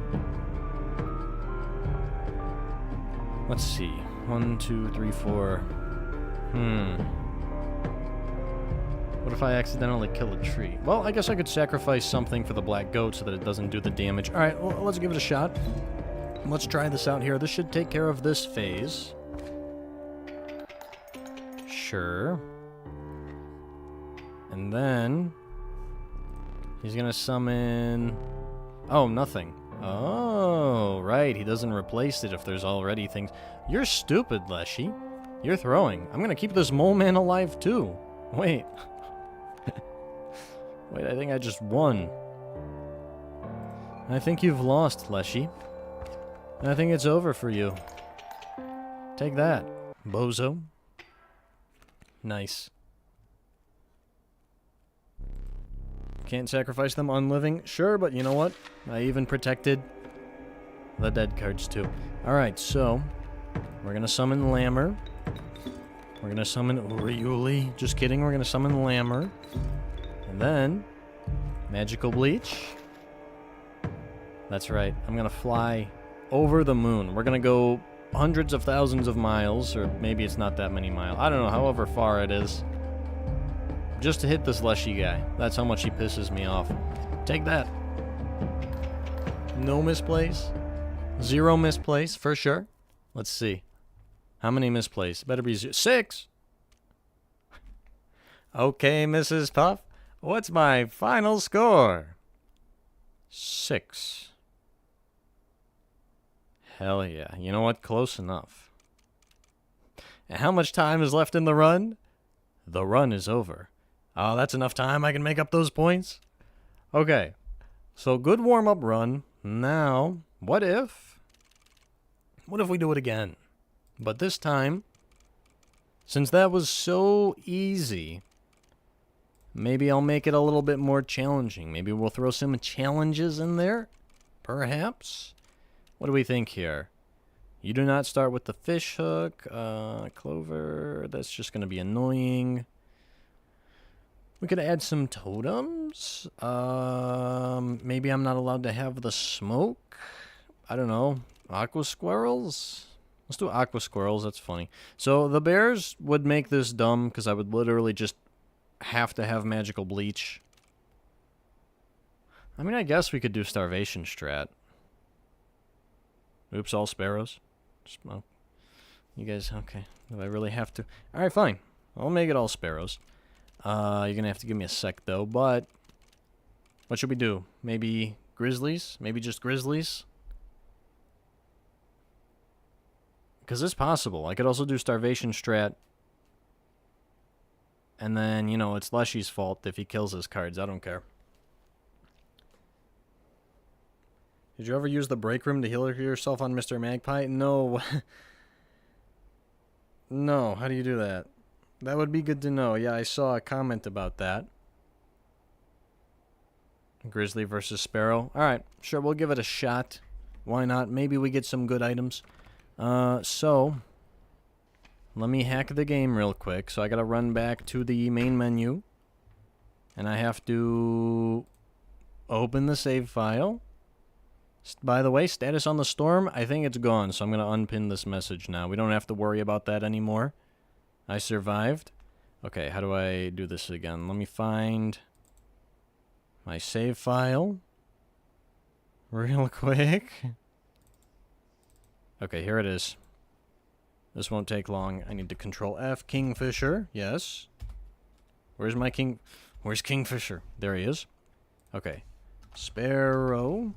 [SPEAKER 1] Let's see. 1, 2, 3, 4. What if I accidentally kill a tree? Well, I guess I could sacrifice something for the black goat so that it doesn't do the damage. Alright, well, let's give it a shot. Let's try this out here. This should take care of this phase. Sure. And then he's gonna summon... Oh, nothing. Oh, right. He doesn't replace it if there's already things. You're stupid, Leshy. You're throwing. I'm gonna keep this mole man alive, too. Wait. Wait, I think I just won. I think you've lost, Leshy. I think it's over for you. Take that, bozo. Nice. Can't sacrifice them unliving? Sure, but you know what? I even protected the dead cards too. Alright, so we're gonna summon Lammer. We're gonna summon Uriuli. Just kidding, we're gonna summon Lammer. And then Magical Bleach. That's right, I'm gonna fly over the moon. We're gonna go hundreds of thousands of miles, or maybe it's not that many miles. I don't know, however far it is. Just to hit this Leshy guy. That's how much he pisses me off. Take that. No misplace. 0 misplace, for sure. Let's see. How many misplace? Better be 6. Okay, Mrs. Puff. What's my final score? 6. Hell yeah. You know what? Close enough. And how much time is left in the run? The run is over. Oh, that's enough time. I can make up those points. Okay. So, good warm-up run. Now, what if we do it again? But this time, since that was so easy, maybe I'll make it a little bit more challenging. Maybe we'll throw some challenges in there, perhaps. What do we think here? You do not start with the fish hook. Clover, that's just going to be annoying. We could add some totems. Maybe I'm not allowed to have the smoke. I don't know. Aqua squirrels? Let's do aqua squirrels. That's funny. So the bears would make this dumb because I would literally just have to have magical bleach. I mean, I guess we could do starvation strat. Oops, all sparrows. Oh, you guys, okay. Do I really have to? Alright, fine. I'll make it all sparrows. You're gonna have to give me a sec, though, but what should we do? Maybe grizzlies? Maybe just grizzlies? Because it's possible. I could also do starvation strat. And then, you know, it's Leshy's fault if he kills his cards. I don't care. Did you ever use the break room to heal yourself on Mr. Magpie? No. No, how do you do that? That would be good to know. Yeah, I saw a comment about that. Grizzly versus Sparrow. Alright, sure, we'll give it a shot. Why not? Maybe we get some good items. So, let me hack the game real quick. So I gotta run back to the main menu. And I have to open the save file. By the way, status on the storm, I think it's gone. So I'm gonna unpin this message now. We don't have to worry about that anymore. I survived. Okay, how do I do this again? Let me find my save file real quick. Okay, here it is. This won't take long. I need to control F. Kingfisher. Yes. Where's my king? Where's Kingfisher? There he is. Okay. Sparrow.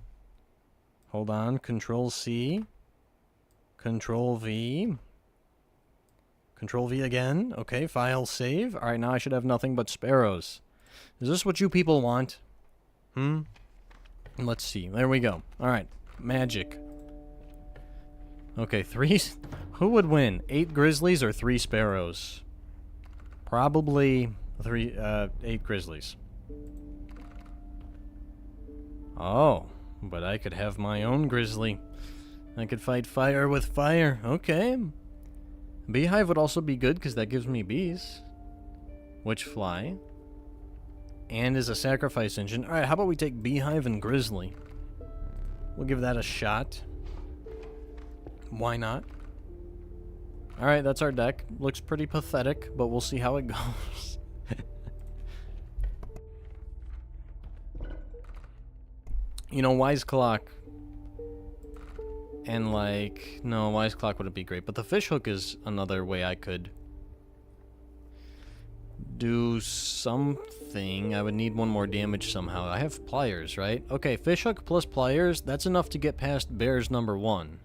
[SPEAKER 1] Hold on. Control C. Control V. Control V again. Okay, file save. Alright, now I should have nothing but sparrows. Is this what you people want? Let's see. There we go. Alright, magic. Okay, 3... Who would win? 8 grizzlies or 3 sparrows? Probably 8 grizzlies. Oh, but I could have my own grizzly. I could fight fire with fire. Okay. Beehive would also be good because that gives me bees. Which fly. And is a sacrifice engine. Alright, how about we take Beehive and Grizzly? We'll give that a shot. Why not? Alright, that's our deck. Looks pretty pathetic, but we'll see how it goes. You know, Wise Clock. And like, no, Wise Clock wouldn't be great. But the fish hook is another way I could do something. I would need 1 more damage somehow. I have pliers, right? Okay, fish hook plus pliers, that's enough to get past bear's number 1.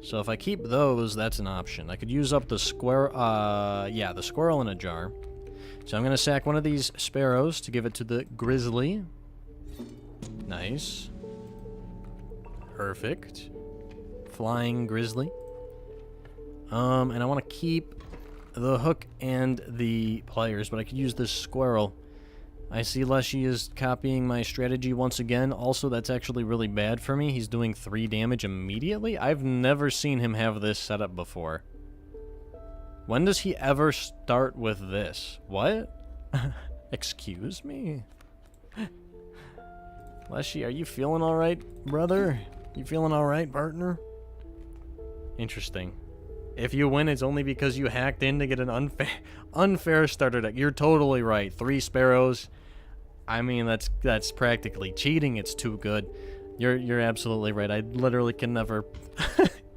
[SPEAKER 1] So if I keep those, that's an option. I could use up the squirrel, yeah, the squirrel in a jar. So I'm going to sack one of these sparrows to give it to the grizzly. Nice. Perfect. Flying grizzly. And I want to keep the hook and the pliers, but I could use this squirrel. I see Leshy is copying my strategy once again. Also, that's actually really bad for me. He's doing 3 damage immediately. I've never seen him have this set up before. When does he ever start with this? What? Excuse me? Leshy, are you feeling alright, brother? You feeling alright, partner? Interesting. If you win, it's only because you hacked in to get an unfair starter deck. You're totally right. 3 sparrows. I mean, that's practically cheating. It's too good. You're absolutely right. I literally can never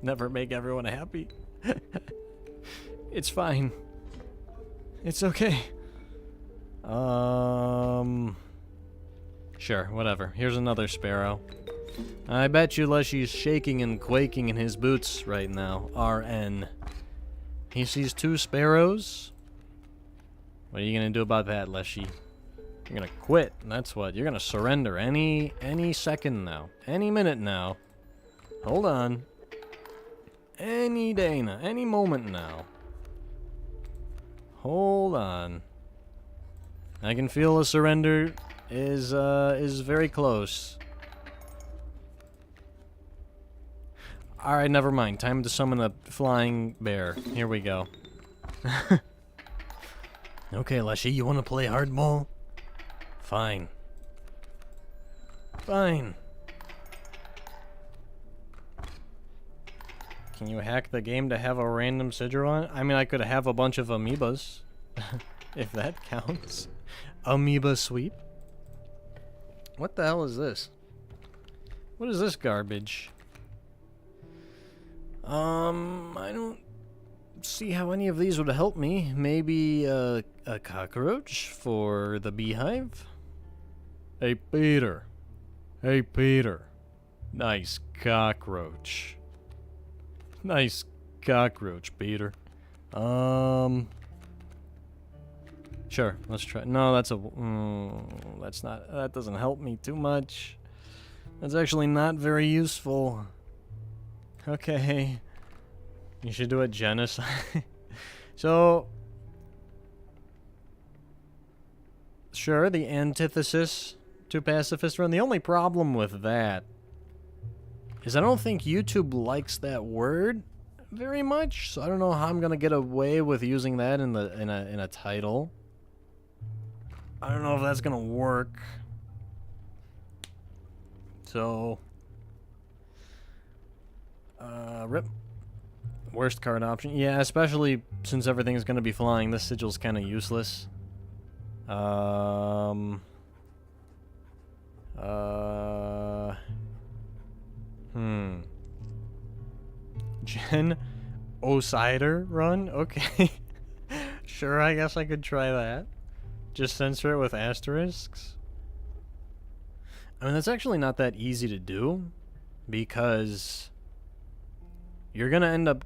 [SPEAKER 1] never make everyone happy. It's fine. It's okay. Sure, whatever. Here's another sparrow. I bet you Leshy's shaking and quaking in his boots right now. RN. He sees 2 sparrows. What are you gonna do about that, Leshy? You're gonna quit. That's what. You're gonna surrender any second now. Any minute now. Hold on. Any day now. Any moment now. Hold on. I can feel a surrender is very close. Alright, never mind. Time to summon a flying bear. Here we go. Okay, Leshy, you wanna play hardball? Fine. Fine. Can you hack the game to have a random sigil on it? I mean, I could have a bunch of amoebas. If that counts. Amoeba sweep? What the hell is this? What is this garbage? I don't see how any of these would help me. Maybe a cockroach for the beehive? Hey, Peter. Hey, Peter. Nice cockroach. Nice cockroach, Peter. Sure, let's try. No, that's a... that's not... That doesn't help me too much. That's actually not very useful. Okay. You should do a genocide. So... Sure, the antithesis to Pacifist run. The only problem with that is I don't think YouTube likes that word very much, so I don't know how I'm gonna get away with using that in a title. I don't know if that's gonna work. So, rip. Worst card option. Yeah, especially since everything's gonna be flying. This sigil's kind of useless. Gen Osider run? Okay. Sure, I guess I could try that. Just censor it with asterisks. I mean, that's actually not that easy to do, because you're gonna end up,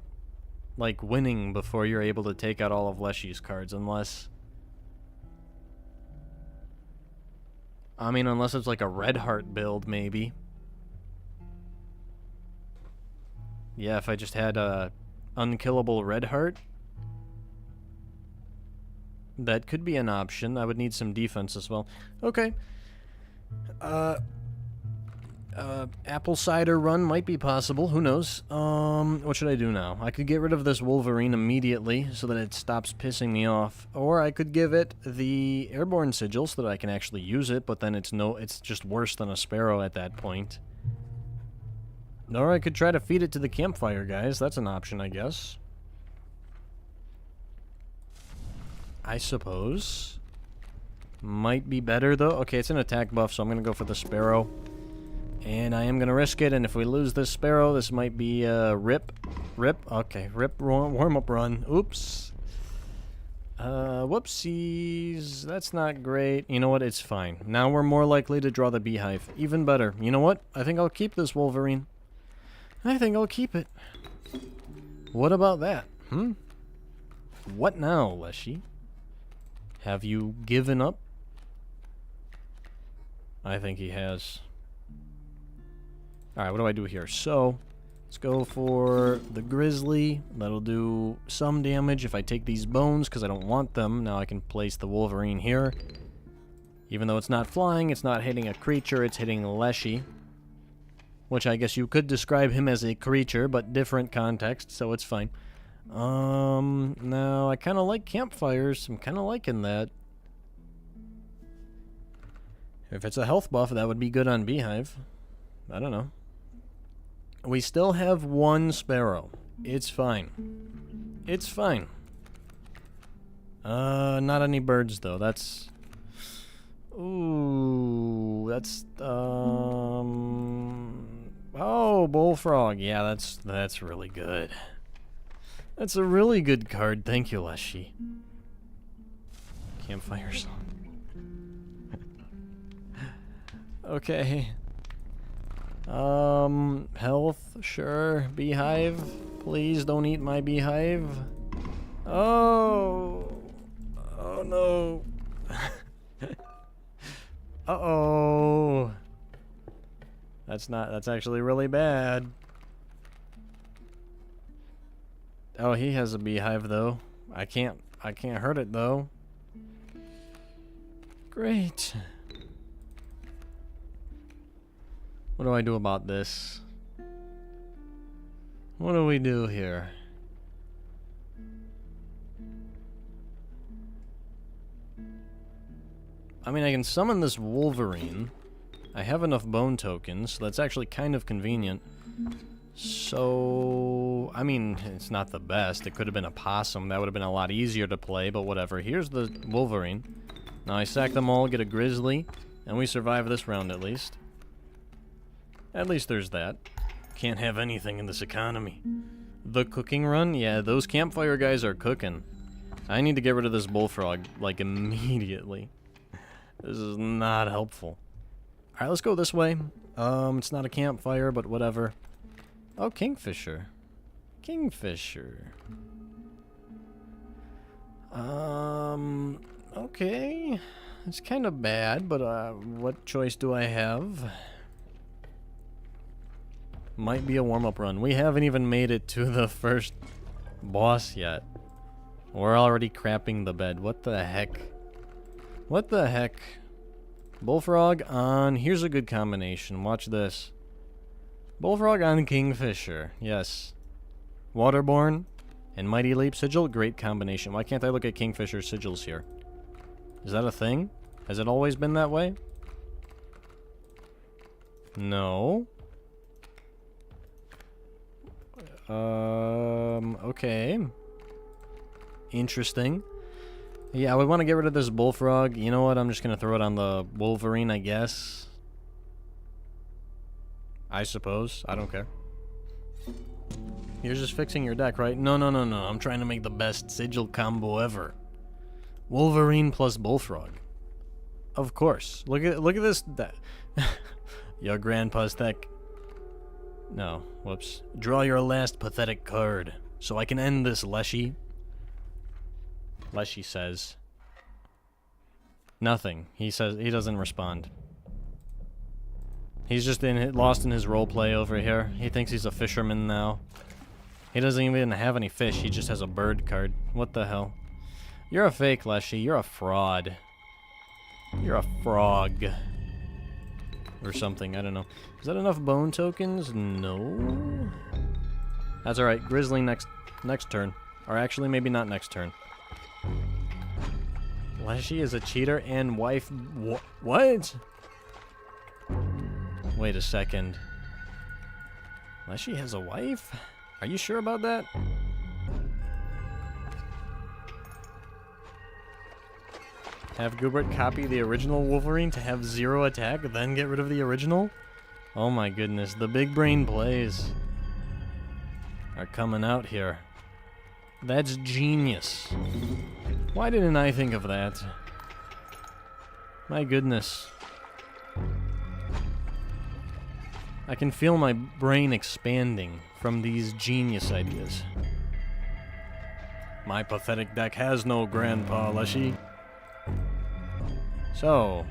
[SPEAKER 1] like, winning before you're able to take out all of Leshy's cards, unless... I mean, unless it's like a Red Heart build, maybe. Yeah, if I just had a unkillable Red Heart, that could be an option. I would need some defense as well. Okay. Apple cider run might be possible. Who knows? What should I do now? I could get rid of this Wolverine immediately so that it stops pissing me off. Or I could give it the airborne sigil so that I can actually use it, but then it's just worse than a sparrow at that point. Or I could try to feed it to the campfire guys. That's an option, I guess. I suppose. Might be better, though. Okay, it's an attack buff, so I'm going to go for the sparrow. And I am going to risk it, and if we lose this sparrow, this might be rip. Rip. Okay, rip warm-up run. Oops. Whoopsies. That's not great. You know what? It's fine. Now we're more likely to draw the beehive. Even better. You know what? I think I'll keep this Wolverine. I think I'll keep it. What about that? What now, Leshy? Have you given up? I think he has. Alright, what do I do here? So, let's go for the Grizzly. That'll do some damage if I take these bones, because I don't want them. Now I can place the Wolverine here. Even though it's not flying, it's not hitting a creature, it's hitting Leshy. Which I guess you could describe him as a creature, but different context, so it's fine. Now, I kind of like campfires. I'm kind of liking that. If it's a health buff, that would be good on Beehive. I don't know. We still have one sparrow. It's fine. It's fine. Not any birds though. That's... Ooh, that's, oh, bullfrog. Yeah, that's really good. That's a really good card. Thank you, Leshy. Campfire song. Okay. Health, sure. Beehive, please don't eat my beehive. Oh. Oh no. Uh-oh. That's actually really bad. Oh, he has a beehive though. I can't hurt it though. Great. What do I do about this? What do we do here? I mean, I can summon this Wolverine. I have enough bone tokens, so that's actually kind of convenient. So, I mean, it's not the best. It could have been a possum. That would have been a lot easier to play, but whatever. Here's the Wolverine. Now I sack them all, get a grizzly, and we survive this round at least. At least there's that. Can't have anything in this economy. The cooking run? Yeah, those campfire guys are cooking. I need to get rid of this bullfrog, like, immediately. This is not helpful. Alright, let's go this way. It's not a campfire, but whatever. Oh, kingfisher. Kingfisher. Okay. It's kind of bad, but, what choice do I have? Might be a warm-up run. We haven't even made it to the first boss yet. We're already crapping the bed. What the heck? What the heck? Bullfrog on... Here's a good combination. Watch this. Bullfrog on Kingfisher. Yes. Waterborne and Mighty Leap Sigil. Great combination. Why can't I look at Kingfisher sigils here? Is that a thing? Has it always been that way? No. Okay. Interesting. Yeah, we want to get rid of this bullfrog. You know what? I'm just going to throw it on the Wolverine, I guess. I suppose. I don't care. You're just fixing your deck, right? No. I'm trying to make the best sigil combo ever. Wolverine plus bullfrog. Of course. Look at this. Your grandpa's deck. No. Whoops. Draw your last pathetic card so I can end this, Leshy. Leshy says. Nothing. He says he doesn't respond. He's just lost in his roleplay over here. He thinks he's a fisherman now. He doesn't even have any fish. He just has a bird card. What the hell? You're a fake, Leshy. You're a fraud. You're a frog. Or something. I don't know. Is that enough bone tokens? No. That's alright. Grizzly next turn. Or actually, maybe not next turn. Leshy is a cheater and wife... What? Wait a second. Leshy has a wife? Are you sure about that? Have Goobert copy the original Wolverine to have 0 attack, then get rid of the original? Oh my goodness, the big brain plays are coming out here. That's genius. Why didn't I think of that? My goodness. I can feel my brain expanding from these genius ideas. My pathetic deck has no grandpa, Leshy. So,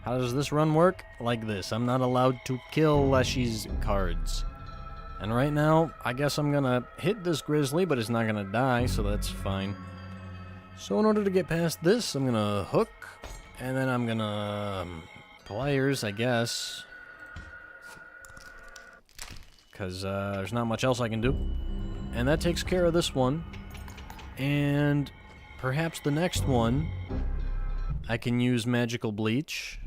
[SPEAKER 1] how does this run work? Like this. I'm not allowed to kill Leshy's cards. And right now, I guess I'm gonna hit this grizzly, but it's not gonna die, so that's fine. So in order to get past this, I'm gonna hook, and then I'm gonna... pliers, I guess. Because there's not much else I can do. And that takes care of this one. And perhaps the next one, I can use Magical Bleach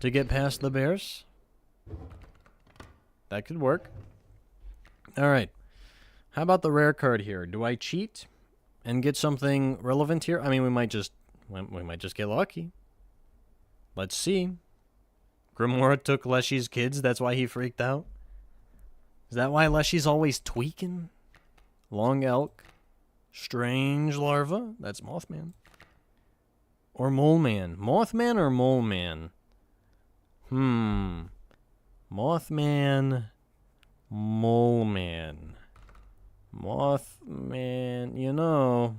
[SPEAKER 1] to get past the bears. That could work. All right. How about the rare card here? Do I cheat and get something relevant here? I mean, we might just get lucky. Let's see. Grimoire took Leshy's kids. That's why he freaked out. Is that why Leshy's always tweaking? Long elk. Strange larva. That's Mothman. Or Mole Man. Mothman or Mole Man? Mothman. Mole Man. Mothman. You know,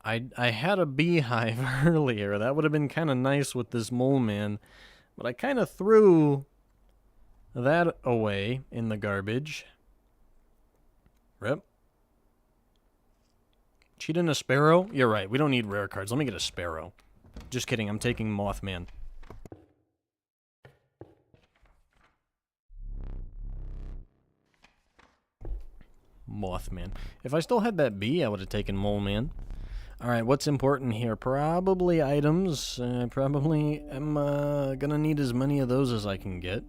[SPEAKER 1] I had a beehive earlier. That would have been kind of nice with this Mole Man. But I kind of threw that away in the garbage. Rip. Cheat in a sparrow? You're right. We don't need rare cards. Let me get a sparrow. Just kidding. I'm taking Mothman. Mothman. If I still had that bee, I would have taken Mole Man. Alright, what's important here? Probably items. Probably am gonna need as many of those as I can get.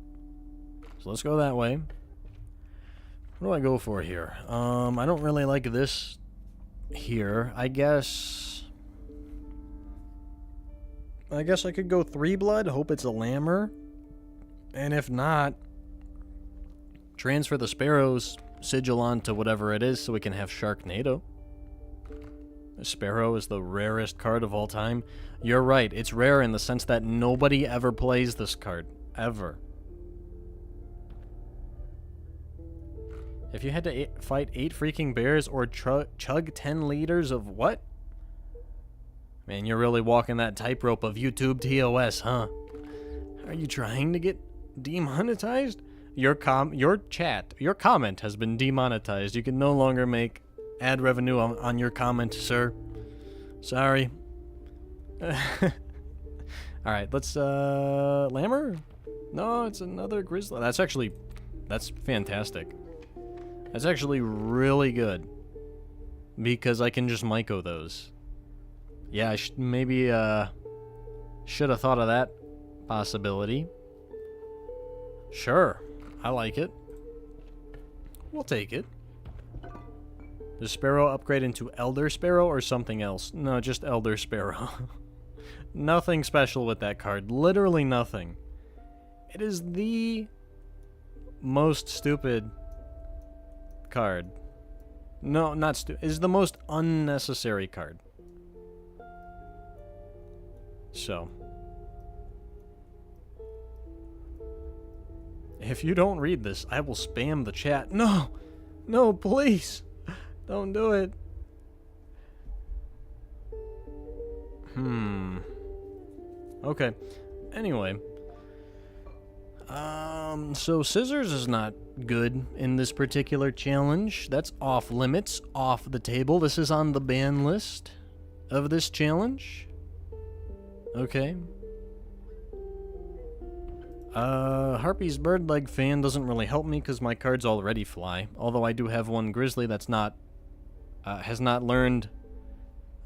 [SPEAKER 1] So let's go that way. What do I go for here? I don't really like this here. I guess I could go 3 blood, hope it's a lammer. And if not, transfer the sparrow's sigil onto whatever it is so we can have Sharknado. Sparrow is the rarest card of all time. You're right, it's rare in the sense that nobody ever plays this card. Ever. If you had to fight 8 freaking bears or chug 10 liters of what? Man, you're really walking that tightrope of YouTube TOS, huh? Are you trying to get demonetized? Your comment has been demonetized. You can no longer make ad revenue on your comment, sir. Sorry. Alright, let's, Lammer? No, it's another grizzly. That's fantastic. That's actually really good. Because I can just Myco those. Yeah, I maybe, should have thought of that possibility. Sure. I like it. We'll take it. Does Sparrow upgrade into Elder Sparrow or something else? No, just Elder Sparrow. Nothing special with that card. Literally nothing. It is the most stupid card. No, not stupid. It is the most unnecessary card. So. If you don't read this, I will spam the chat. No! No, please! Don't do it. Okay. Anyway. So scissors is not good in this particular challenge. That's off limits, off the table. This is on the ban list of this challenge. Okay. Harpy's bird leg fan doesn't really help me because my cards already fly. Although I do have one grizzly that's not, has not learned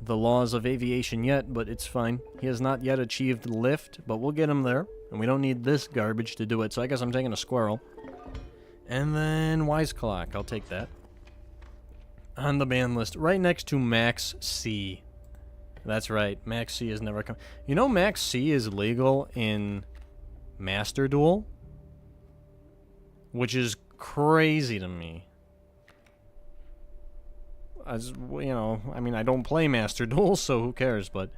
[SPEAKER 1] the laws of aviation yet, but it's fine. He has not yet achieved lift, but we'll get him there. And we don't need this garbage to do it, so I guess I'm taking a squirrel. And then Wise Clock, I'll take that. On the ban list, right next to Max C. That's right, Max C has never come. You know Max C is legal in Master Duel? Which is crazy to me. As, you know, I mean, I don't play Master Duel, so who cares, but...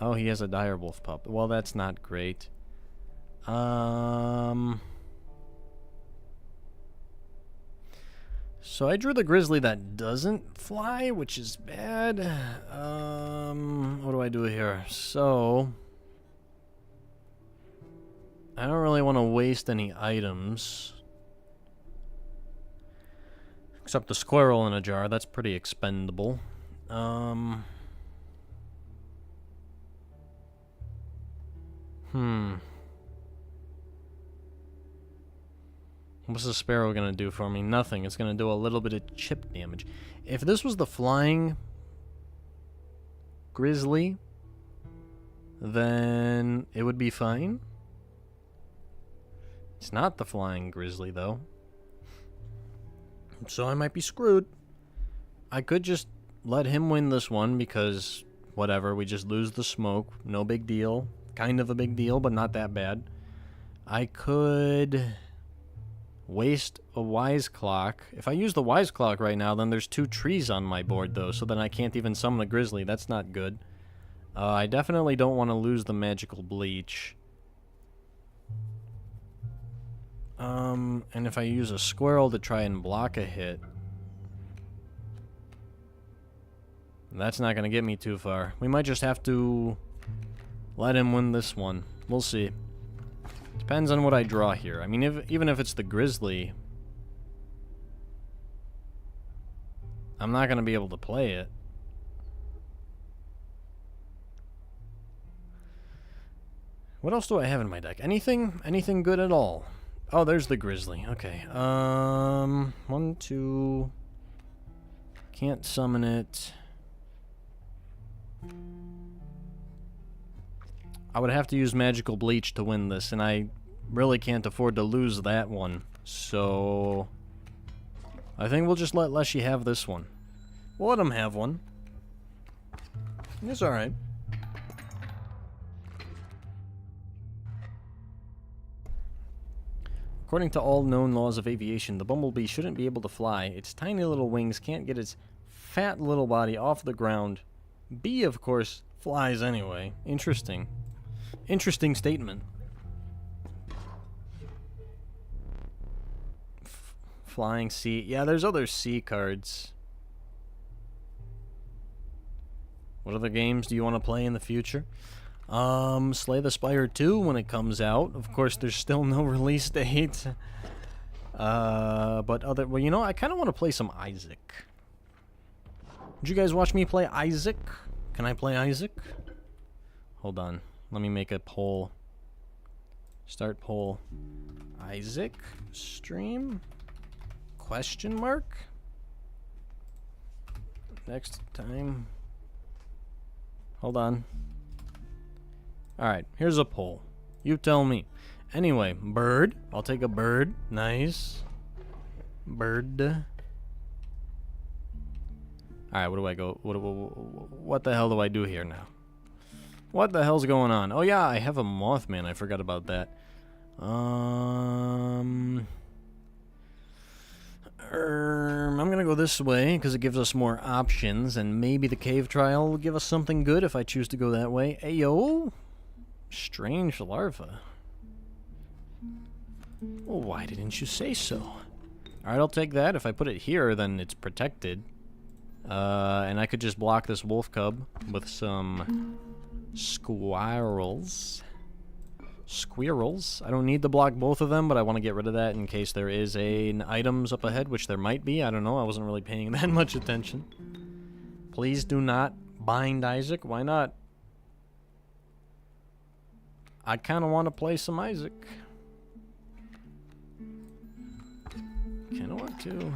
[SPEAKER 1] Oh, he has a direwolf pup. Well, that's not great. So I drew the grizzly that doesn't fly, which is bad. What do I do here? So... I don't really want to waste any items. Except the squirrel in a jar. That's pretty expendable. What's the sparrow gonna do for me? Nothing. It's gonna do a little bit of chip damage. If this was the flying grizzly, then it would be fine. It's not the flying grizzly, though. So I might be screwed. I could just let him win this one because, whatever, we just lose the smoke. No big deal. Kind of a big deal, but not that bad. I could waste a wise clock. If I use the wise clock right now, then there's 2 trees on my board, though, so then I can't even summon a grizzly. That's not good. I definitely don't want to lose the magical bleach. And if I use a squirrel to try and block a hit, that's not going to get me too far. We might just have to let him win this one. We'll see. Depends on what I draw here. I mean, even if it's the grizzly, I'm not going to be able to play it. What else do I have in my deck? Anything? Anything good at all? Oh, there's the grizzly. Okay. 1, 2. Can't summon it. I would have to use magical bleach to win this, and I really can't afford to lose that one. So I think we'll just let Leshy have this one. We'll let him have one. It's alright. According to all known laws of aviation, the bumblebee shouldn't be able to fly. Its tiny little wings can't get its fat little body off the ground. Bee, of course, flies anyway. Interesting. Interesting statement. Flying sea. Yeah, there's other sea cards. What other games do you want to play in the future? Slay the Spire 2 when it comes out. Of course, there's still no release date. Well, you know, I kind of want to play some Isaac. Did you guys watch me play Isaac? Can I play Isaac? Hold on. Let me make a poll. Start poll. Isaac stream? Question mark? Next time. Hold on. Alright, here's a poll. You tell me. Anyway, bird. I'll take a bird. Nice. Bird. Alright, what do I go? What the hell do I do here now? What the hell's going on? Oh yeah, I have a Mothman. I forgot about that. I'm gonna go this way because it gives us more options, and maybe the cave trial will give us something good if I choose to go that way. Ayo! Strange larva. Well, why didn't you say so? Alright, I'll take that. If I put it here, then it's protected. And I could just block this wolf cub with some squirrels. Squirrels. I don't need to block both of them, but I want to get rid of that in case there is items up ahead, which there might be. I don't know. I wasn't really paying that much attention. Please do not bind Isaac. Why not? I kind of want to play some Isaac. Kind of want to.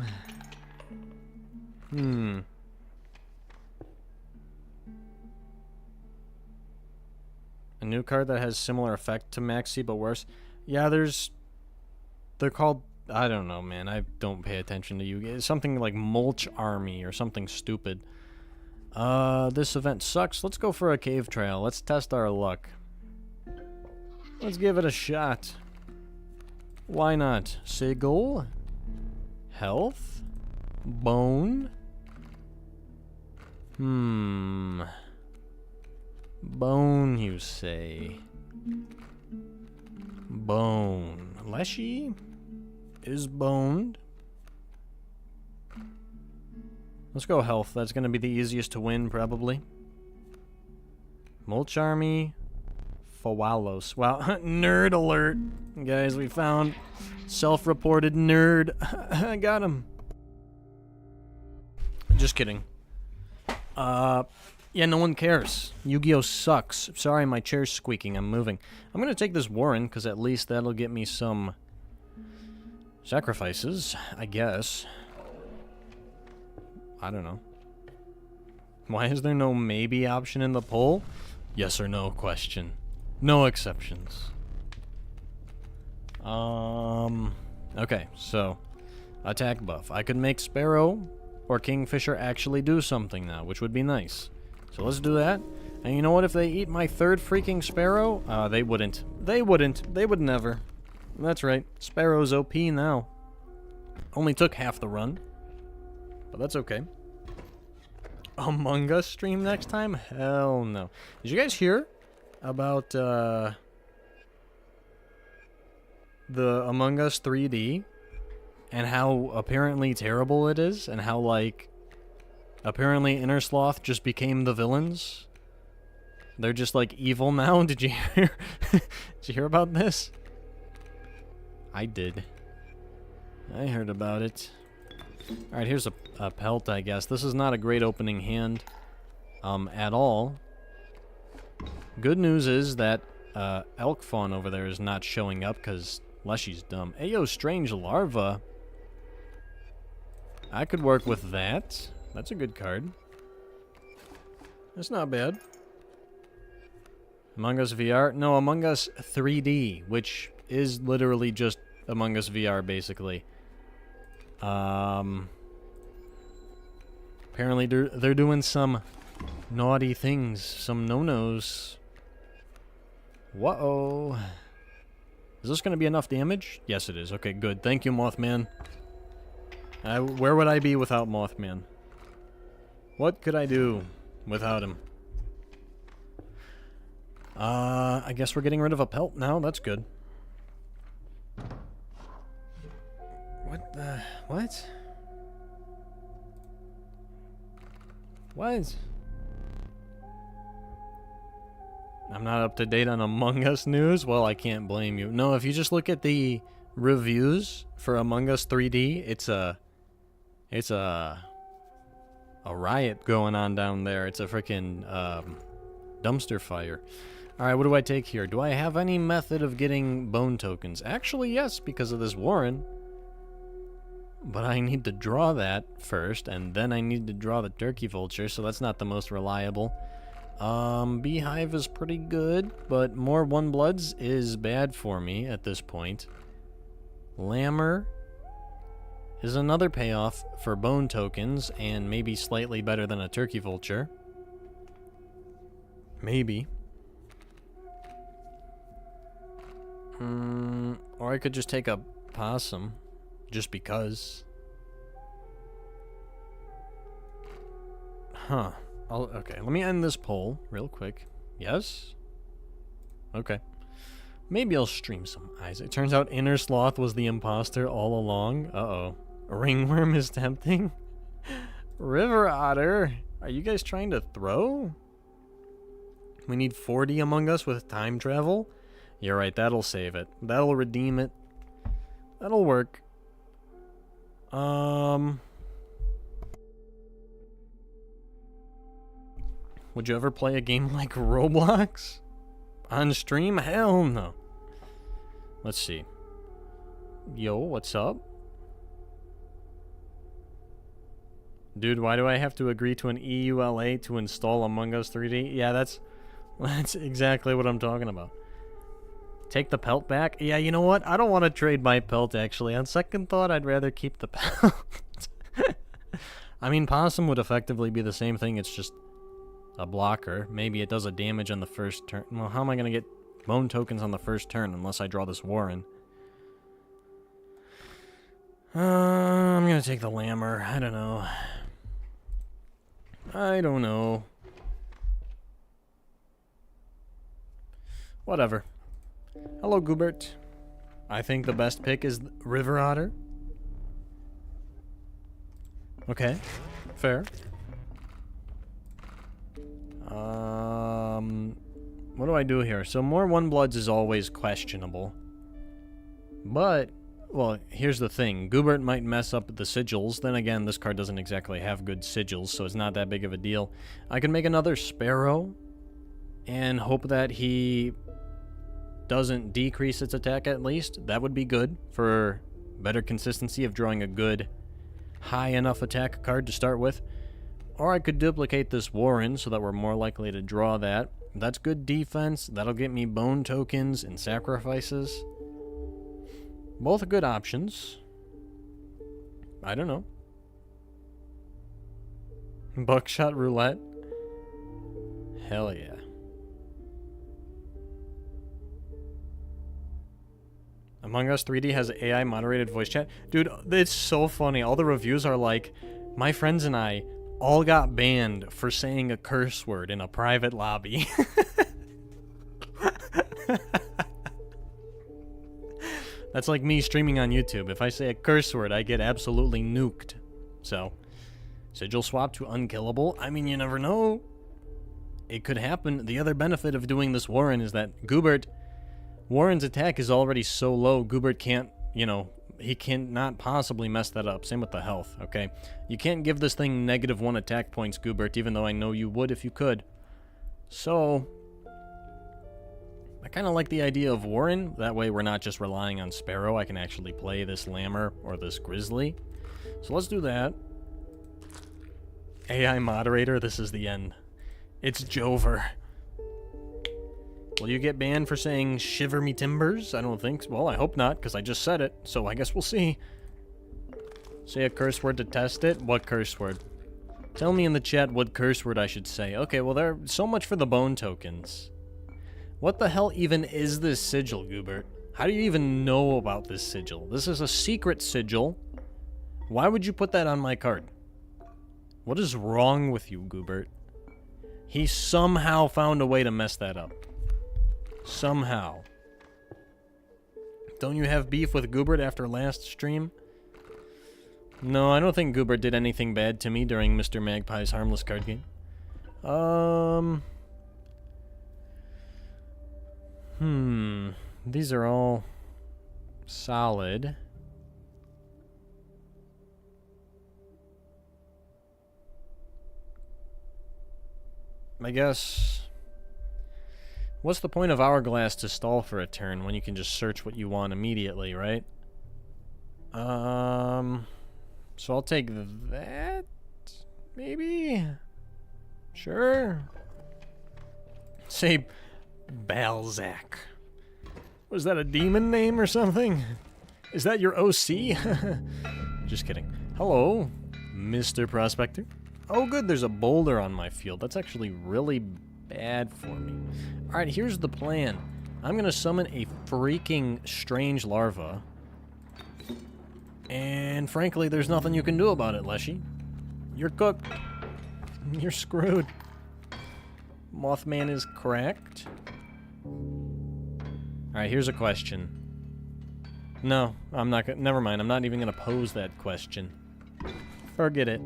[SPEAKER 1] A new card that has similar effect to Maxi, but worse. Yeah, they're called, I don't know, man. I don't pay attention to you. It's something like Mulch Army or something stupid. This event sucks. Let's go for a cave trail. Let's test our luck. Let's give it a shot. Why not? Sigil. Health. Bone. Bone, you say? Bone. Leshy is boned. Let's go health. That's going to be the easiest to win, probably. Mulch Army. Fawalos. Wow. Nerd alert. Guys, we found self-reported nerd. I got him. Just kidding. Yeah, no one cares. Yu-Gi-Oh! Sucks. Sorry, my chair's squeaking. I'm moving. I'm going to take this Warren, because at least that'll get me some sacrifices, I guess. I don't know. Why is there no maybe option in the poll? Yes or no question. No exceptions. Okay, so attack buff. I could make Sparrow or Kingfisher actually do something now, which would be nice. So let's do that. And you know what? If they eat my third freaking Sparrow, they wouldn't. They wouldn't. They would never. That's right. Sparrow's OP now. Only took half the run, but that's okay. Among Us stream next time? Hell no. Did you guys hear about the Among Us 3D and how apparently terrible it is, and how, like, apparently Inner Sloth just became the villains? They're just, like, evil now. Did you hear? Did you hear about this? I did. I heard about it. Alright, here's a pelt, I guess. This is not a great opening hand at all. Good news is that Elk Fawn over there is not showing up because Leshy's dumb. Ayo, Strange Larva. I could work with that. That's a good card. That's not bad. Among Us VR? No, Among Us 3D, which is literally just Among Us VR, basically. Apparently they're doing some naughty things, some no-nos. Whoa. Is this going to be enough damage? Yes, it is. Okay, good. Thank you, Mothman. Where would I be without Mothman? What could I do without him? I guess we're getting rid of a pelt now. That's good. What the... What? What? I'm not up to date on Among Us news? Well, I can't blame you. No, if you just look at the reviews for Among Us 3D, it's a riot going on down there. It's a freaking dumpster fire. Alright, what do I take here? Do I have any method of getting bone tokens? Actually, yes, because of this Warren. But I need to draw that first, and then I need to draw the turkey vulture, so that's not the most reliable. Beehive is pretty good, but more one bloods is bad for me at this point. Lammer is another payoff for bone tokens, and maybe slightly better than a turkey vulture. Maybe. Or I could just take a possum, just because. Huh. Okay, let me end this poll real quick. Yes? Okay. Maybe I'll stream some eyes. It turns out Inner Sloth was the imposter all along. Uh-oh. Ringworm is tempting? River Otter, are you guys trying to throw? We need 40 Among Us with time travel? You're right, that'll save it. That'll redeem it. That'll work. Would you ever play a game like Roblox? On stream? Hell no. Let's see. Yo, what's up? Dude, why do I have to agree to an EULA to install Among Us 3D? Yeah, that's exactly what I'm talking about. Take the pelt back? Yeah, you know what? I don't want to trade my pelt, actually. On second thought, I'd rather keep the pelt. I mean, Possum would effectively be the same thing. It's just a blocker. Maybe it does a damage on the first turn. Well, how am I going to get bone tokens on the first turn unless I draw this Warren? I'm going to take the Lammer. I don't know. I don't know. Whatever. Hello, Goobert. I think the best pick is River Otter. Okay. Fair. What do I do here? So more one bloods is always questionable. But, well, here's the thing. Goobert might mess up the sigils. Then again, this card doesn't exactly have good sigils, so it's not that big of a deal. I can make another Sparrow and hope that he doesn't decrease its attack at least. That would be good for better consistency of drawing a good high enough attack card to start with. Or I could duplicate this Warren so that we're more likely to draw that. That's good defense. That'll get me bone tokens and sacrifices. Both good options. I don't know. Buckshot roulette? Hell yeah. Among Us 3D has AI moderated voice chat. Dude, it's so funny. All the reviews are like, my friends and I all got banned for saying a curse word in a private lobby. That's like me streaming on YouTube. If I say a curse word, I get absolutely nuked. So, sigil swap to unkillable? I mean, you never know. It could happen. The other benefit of doing this Warren is that Warren's attack is already so low, Goobert can't, he cannot possibly mess that up. Same with the health, okay? You can't give this thing -1 attack points, Goobert, even though I know you would if you could. So, I kind of like the idea of Warren. That way we're not just relying on Sparrow. I can actually play this Lammer or this Grizzly. So let's do that. AI moderator, this is the end. It's Jover. Will you get banned for saying shiver me timbers? I don't think so. Well, I hope not, because I just said it, so I guess we'll see. Say a curse word to test it? What curse word? Tell me in the chat what curse word I should say. Okay, well, there's so much for the bone tokens. What the hell even is this sigil, Goobert? How do you even know about this sigil? This is a secret sigil. Why would you put that on my card? What is wrong with you, Goobert? He somehow found a way to mess that up. Somehow. Don't you have beef with Goobert after last stream? No, I don't think Goobert did anything bad to me during Mr. Magpie's harmless card game. These are all solid. I guess... What's the point of Hourglass to stall for a turn when you can just search what you want immediately, right? So I'll take that, maybe? Sure. Say Balzac. Was that a demon name or something? Is that your OC? Just kidding. Hello, Mr. Prospector. Oh good, there's a boulder on my field. That's actually really bad for me. Alright, here's the plan. I'm gonna summon a freaking strange larva. And frankly, there's nothing you can do about it, Leshy. You're cooked. You're screwed. Mothman is cracked. Alright, here's a question. No, I'm not gonna... Never mind, I'm not even gonna pose that question. Forget it.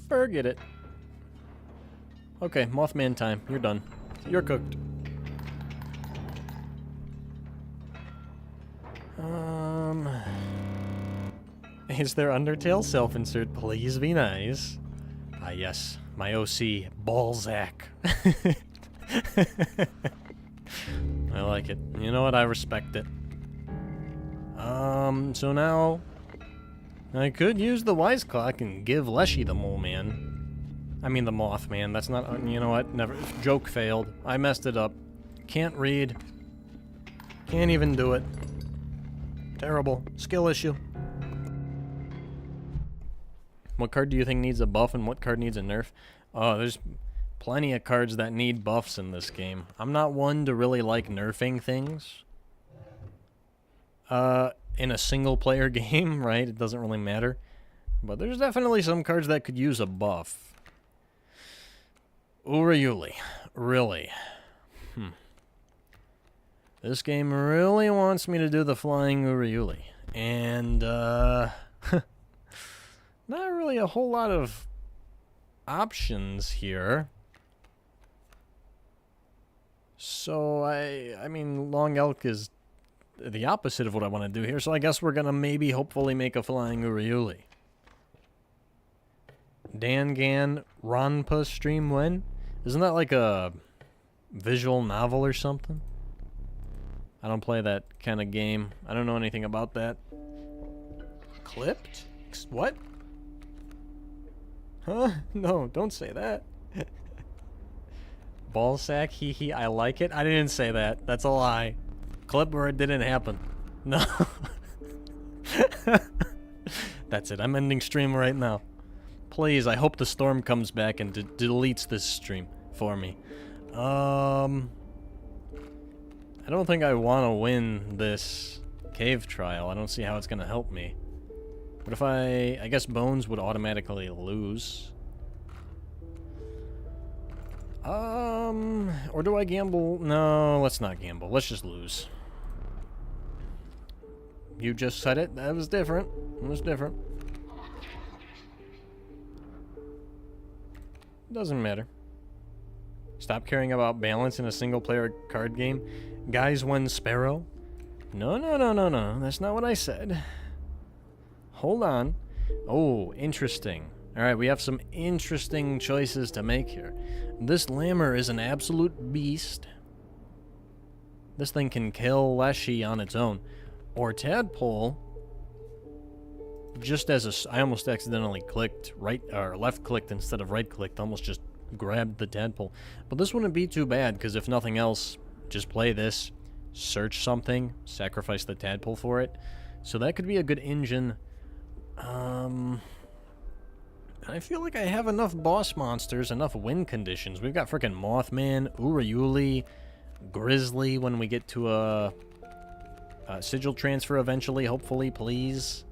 [SPEAKER 1] Forget it. Okay, Mothman time. You're done. You're cooked. Is there Undertale self-insert? Please be nice. Ah, yes. My OC, Balzac. I like it. You know what? I respect it. So now... I could use the Wise Clock and give Leshy the Mole Man. I mean the Mothman. That's not... You know what? Never... Joke failed. I messed it up. Can't read. Can't even do it. Terrible. Skill issue. What card do you think needs a buff and what card needs a nerf? Oh, there's plenty of cards that need buffs in this game. I'm not one to really like nerfing things. In a single-player game, right? It doesn't really matter. But there's definitely some cards that could use a buff. Uriuli. Really. This game really wants me to do the Flying Uriuli. And, not really a whole lot of options here. So, I mean, Long Elk is the opposite of what I want to do here, so I guess we're gonna maybe, hopefully, make a Flying Uriuli. Dangan Ronpa stream when? Isn't that like a visual novel or something? I don't play that kind of game. I don't know anything about that. Clipped? What? Huh? No, don't say that. ball sack. Hee hee, I like it. I didn't say that. That's a lie. Clip where it didn't happen. No. That's it. I'm ending stream right now. Please, I hope the storm comes back and deletes this stream for me. I don't think I want to win this cave trial. I don't see how it's going to help me. But if I guess Bones would automatically lose. Or do I gamble? No, let's not gamble. Let's just lose. You just said it. That was different. It was different. Doesn't matter. Stop caring about balance in a single-player card game. Guys won Sparrow. No, no, no, no, no. That's not what I said. Hold on. Oh, interesting. Alright, we have some interesting choices to make here. This Lammer is an absolute beast. This thing can kill Leshy on its own. Or Tadpole, just as a... I almost accidentally clicked right... or left-clicked instead of right-clicked. Almost just grabbed the Tadpole. But this wouldn't be too bad, because if nothing else, just play this, search something, sacrifice the Tadpole for it. So that could be a good engine. I feel like I have enough boss monsters, enough win conditions. We've got frickin' Mothman, Urayuli, Grizzly when we get to a sigil transfer eventually, hopefully, please.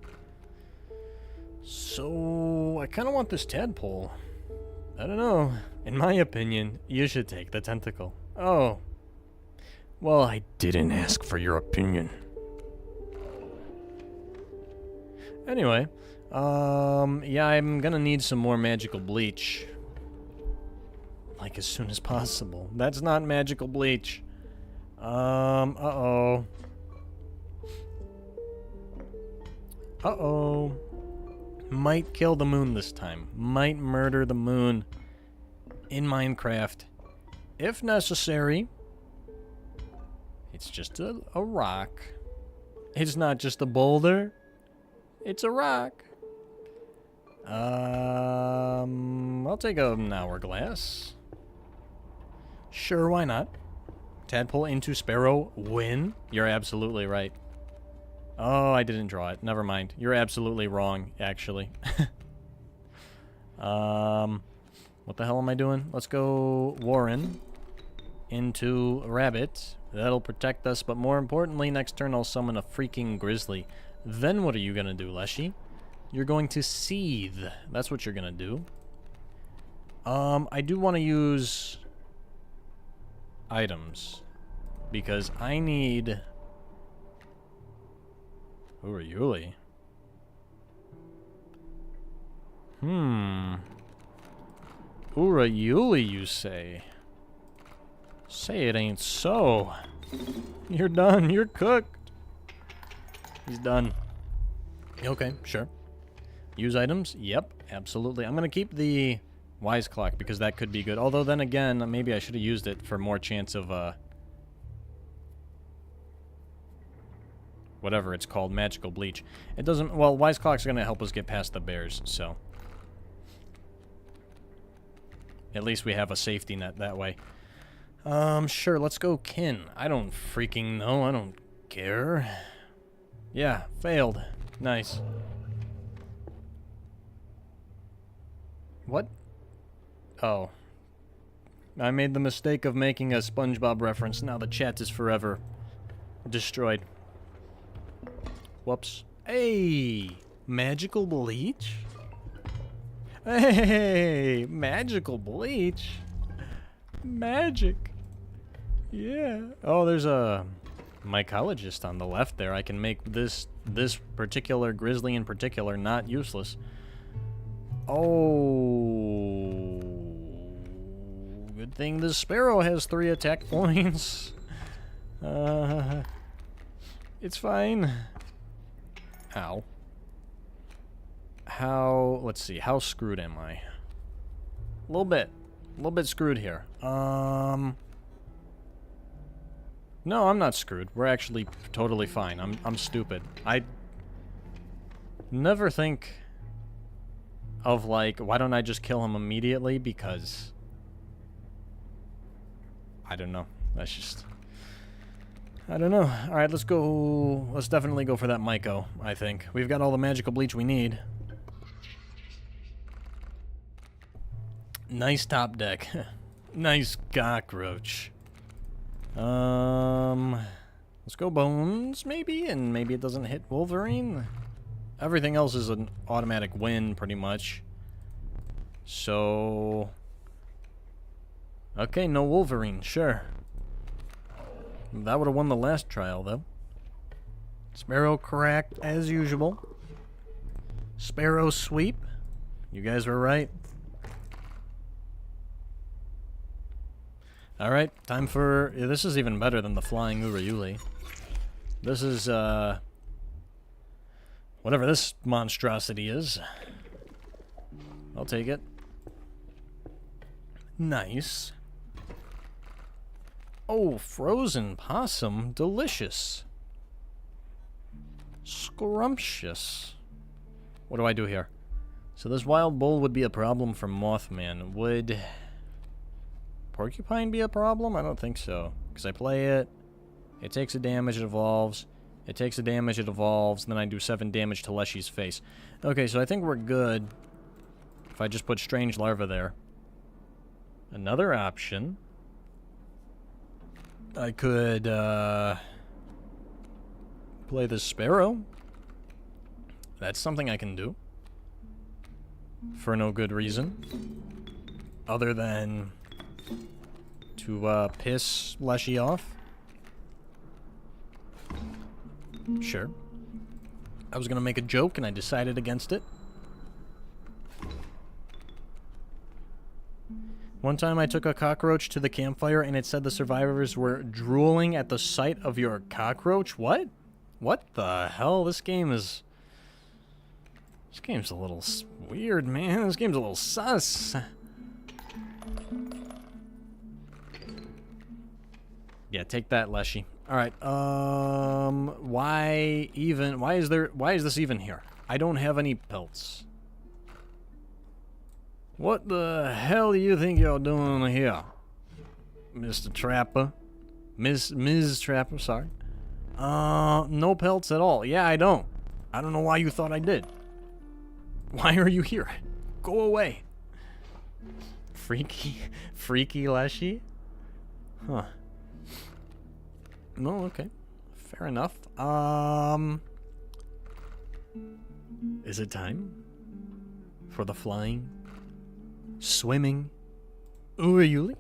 [SPEAKER 1] So, I kind of want this Tadpole. I don't know. In my opinion, you should take the tentacle. Oh. Well, I didn't ask for your opinion. Anyway, yeah, I'm gonna need some more magical bleach. Like, as soon as possible. That's not magical bleach. Uh-oh. Uh-oh. Might kill the moon this time. Might murder the moon in Minecraft. If necessary. It's just a rock. It's not just a boulder. It's a rock. I'll take an hourglass. Sure, why not? Tadpole into Sparrow, win? You're absolutely right. Oh, I didn't draw it. Never mind. You're absolutely wrong, actually. What the hell am I doing? Let's go Warren into Rabbit. That'll protect us, but more importantly, next turn I'll summon a freaking Grizzly. Then what are you gonna do, Leshy? You're going to Seethe. That's what you're gonna do. I do want to use items because I need Urayuli. Urayuli, you say? Say it ain't so. You're done. You're cooked. He's done. Okay, sure. Use items? Yep, absolutely. I'm going to keep the Wise Clock because that could be good. Although then again, maybe I should have used it for more chance of, whatever it's called, magical bleach. It doesn't... Well, Wise Clock's going to help us get past the bears, so... At least we have a safety net that way. Sure, let's go Kin. I don't freaking know. I don't care. Yeah, failed. Nice. What? Oh. I made the mistake of making a SpongeBob reference. Now the chat is forever destroyed. Whoops. Hey! Magical bleach? Hey! Magical bleach? Magic. Yeah. Oh, there's a mycologist on the left there. I can make this particular Grizzly in particular not useless. Oh. Good thing the Sparrow has 3 attack points. It's fine. Ow. How... Let's see. How screwed am I? A little bit. A little bit screwed here. No, I'm not screwed. We're actually totally fine. I'm stupid. I never think of, like, why don't I just kill him immediately? Because I don't know. That's just... I don't know. Alright, let's go... Let's definitely go for that Myco, I think. We've got all the magical bleach we need. Nice top deck. Nice cockroach. Let's go Bones, maybe? And maybe it doesn't hit Wolverine? Everything else is an automatic win, pretty much. So... Okay, no Wolverine, sure. That would have won the last trial, though. Sparrow cracked, as usual. Sparrow sweep. You guys were right. Alright, time for... Yeah, this is even better than the flying Urayuli. This is, whatever this monstrosity is. I'll take it. Nice. Oh, frozen possum. Delicious. Scrumptious. What do I do here? So this wild bull would be a problem for Mothman. Would Porcupine be a problem? I don't think so. Because I play it. It takes a damage, it evolves. It takes a damage, it evolves. And then I do 7 damage to Leshy's face. Okay, so I think we're good. If I just put Strange Larva there. Another option. I could, play the Sparrow. That's something I can do. For no good reason. Other than to, piss Leshy off. Sure. I was gonna make a joke and I decided against it. One time I took a cockroach to the campfire and it said the survivors were drooling at the sight of your cockroach. What? What the hell? This game's a little weird, man. This game's a little sus. Yeah, take that, Leshy. Alright, why is this even here? I don't have any pelts. What the hell do you think you're doing here, Mr. Trapper? Ms. Trapper, sorry. No pelts at all. Yeah, I don't. I don't know why you thought I did. Why are you here? Go away. Freaky Leshy? Huh. No, okay. Fair enough. Is it time for the flying, swimming Urayuli?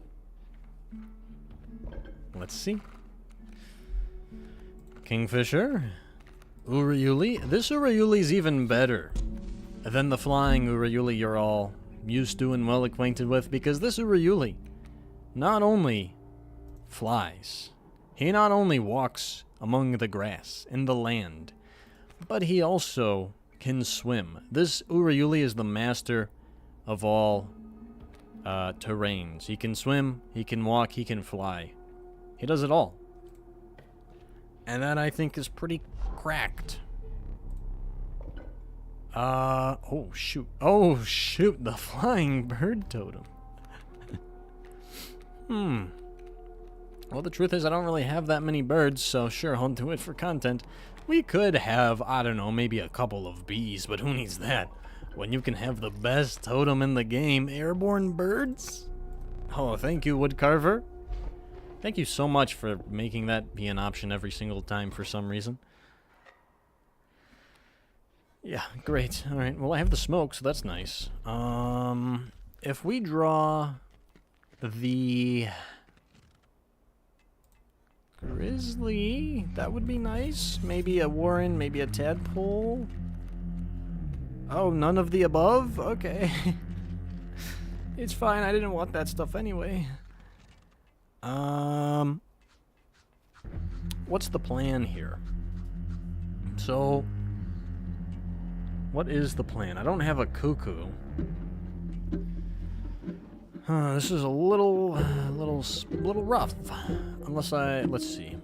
[SPEAKER 1] Let's see. Kingfisher, Urayuli. This Urayuli's even better than the flying Urayuli you're all used to and well acquainted with, because this Urayuli not only flies, he not only walks among the grass in the land, but he also can swim. This Urayuli is the master of all terrains. He can swim, he can walk, he can fly. He does it all. And that, I think, is pretty cracked. Oh, shoot. Oh, shoot, the flying bird totem. Well, the truth is I don't really have that many birds, so sure, I'll do it for content. We could have, I don't know, maybe a couple of bees, but who needs that? When you can have the best totem in the game, airborne birds? Oh, thank you, Woodcarver. Thank you so much for making that be an option every single time for some reason. Yeah, great. Alright, well, I have the smoke, so that's nice. If we draw the Grizzly, that would be nice. Maybe a Warren, maybe a Tadpole. Oh, none of the above? Okay. It's fine, I didn't want that stuff anyway. What's the plan here? So, what is the plan? I don't have a cuckoo. This is a little rough. Unless let's see.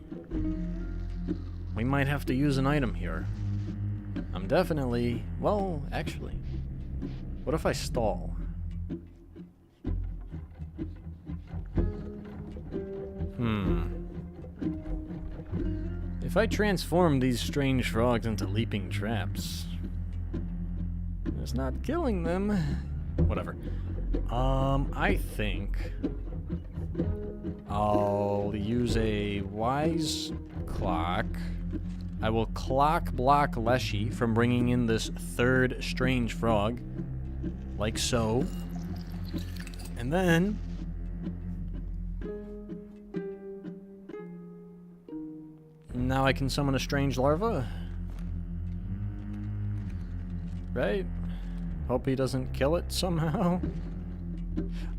[SPEAKER 1] We might have to use an item here. I'm definitely, well, actually, what if I stall? If I transform these strange frogs into leaping traps, it's not killing them. Whatever. I think I'll use a wise clock. I will clock block Leshy from bringing in this third strange frog, like so. And then now I can summon a strange larva. Right? Hope he doesn't kill it somehow.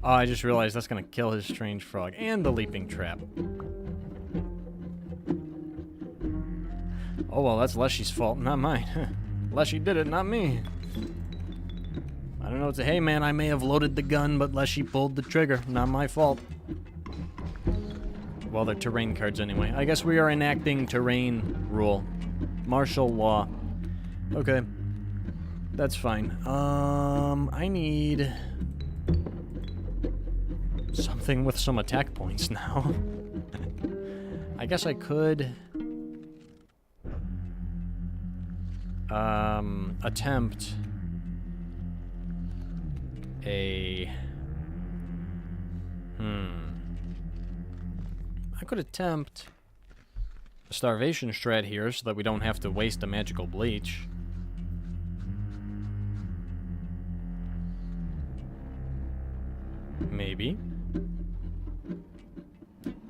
[SPEAKER 1] Oh, I just realized that's gonna kill his strange frog and the leaping trap. Oh well, that's Leshy's fault, not mine. Leshy did it, not me. I don't know what to... Hey man, I may have loaded the gun, but Leshy pulled the trigger. Not my fault. Well, they're terrain cards anyway. I guess we are enacting terrain rule. Martial law. Okay. That's fine. I need something with some attack points now. I guess I could attempt a I could attempt a starvation strat here so that we don't have to waste a magical bleach. Maybe.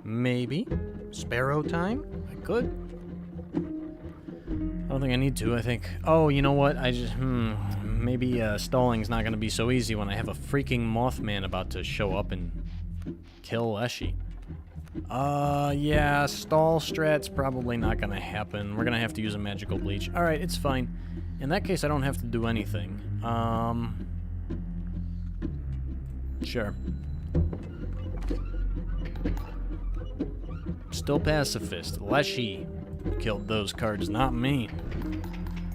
[SPEAKER 1] Maybe. Sparrow time? I could. I don't think I need to. I think... Oh, you know what? I just... Maybe stalling's not going to be so easy when I have a freaking Mothman about to show up and kill Leshy. Yeah, stall strat's probably not going to happen. We're going to have to use a magical bleach. Alright, it's fine. In that case, I don't have to do anything. Sure. Still pacifist. Leshy killed those cards, not me.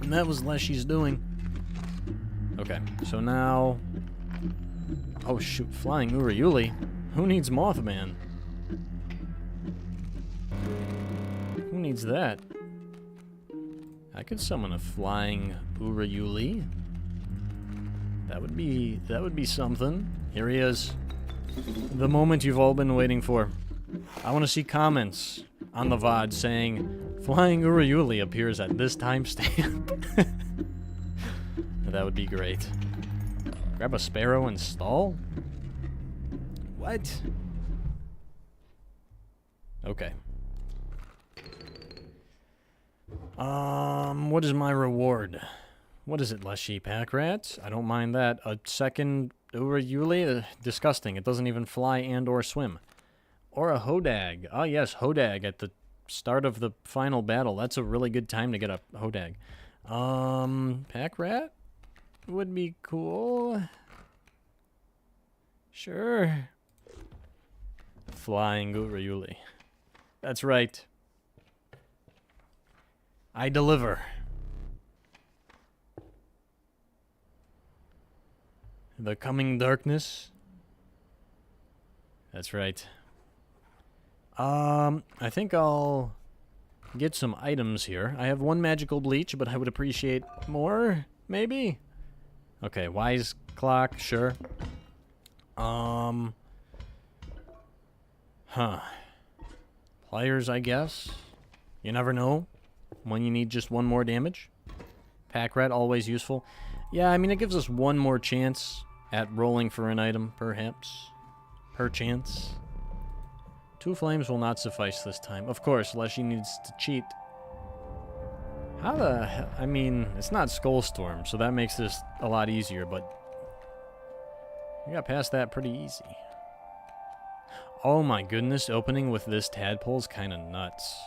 [SPEAKER 1] And that was Leshy's doing. Okay, so now... Oh shoot, flying Urayuli. Who needs Mothman? Who needs that? I could summon a flying Urayuli. That would be something. Here he is. The moment you've all been waiting for. I want to see comments on the VOD saying, Flying Urayuli appears at this timestamp. That would be great. Grab a sparrow and stall? What? Okay. What is my reward? What is it, Leshy? Pack rats? I don't mind that. A second Urayuli? Disgusting. It doesn't even fly and or swim. Or a Hodag. Ah, yes, Hodag at the start of the final battle. That's a really good time to get a Hodag. Pack rat? Would be cool. Sure. Flying Urayuli. That's right. I deliver. The coming darkness. That's right. I think I'll get some items here. I have one magical bleach, but I would appreciate more, maybe? Okay, wise clock, sure. Pliers, I guess. You never know when you need just one more damage. Pack rat, always useful. Yeah, I mean, it gives us one more chance at rolling for an item, perhaps. Perchance. 2 flames will not suffice this time. Of course, Leshy needs to cheat. How the hell? I mean, it's not Skullstorm, so that makes this a lot easier, but we got past that pretty easy. Oh my goodness, opening with this tadpole's kind of nuts.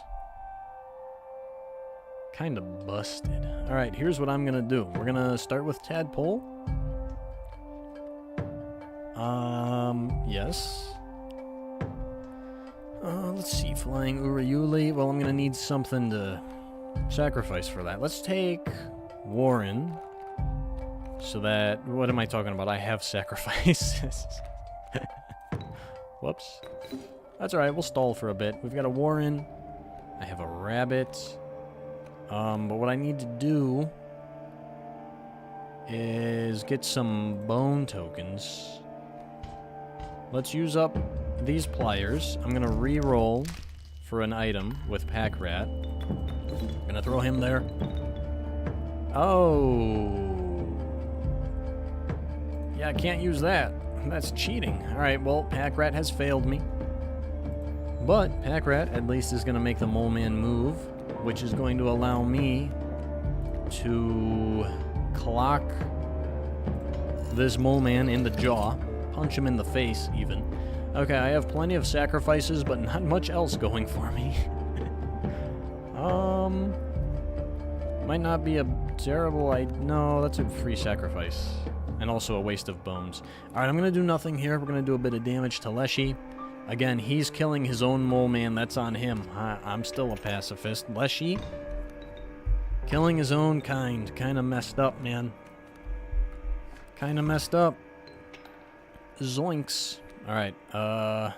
[SPEAKER 1] Kind of busted. Alright, here's what I'm gonna do. We're gonna start with tadpole. Yes. Let's see, flying Urayuli. Well, I'm gonna need something to sacrifice for that. Let's take Warren. So that... What am I talking about? I have sacrifices. Whoops. That's alright, we'll stall for a bit. We've got a Warren. I have a rabbit. But what I need to do is get some bone tokens. Let's use up these pliers. I'm gonna re-roll for an item with Pack Rat. I'm gonna throw him there. Oh. Yeah, I can't use that. That's cheating. Alright, well, Pack Rat has failed me. But Pack Rat at least is gonna make the Mole Man move, which is going to allow me to clock this Mole Man in the jaw. Punch him in the face, even. Okay, I have plenty of sacrifices, but not much else going for me. Might not be a terrible no, that's a free sacrifice. And also a waste of bones. Alright, I'm gonna do nothing here. We're gonna do a bit of damage to Leshy. Again, he's killing his own Mole Man. That's on him. I'm still a pacifist. Leshy, killing his own kind. Kinda messed up, man. Kinda messed up. Zoinks. Alright, what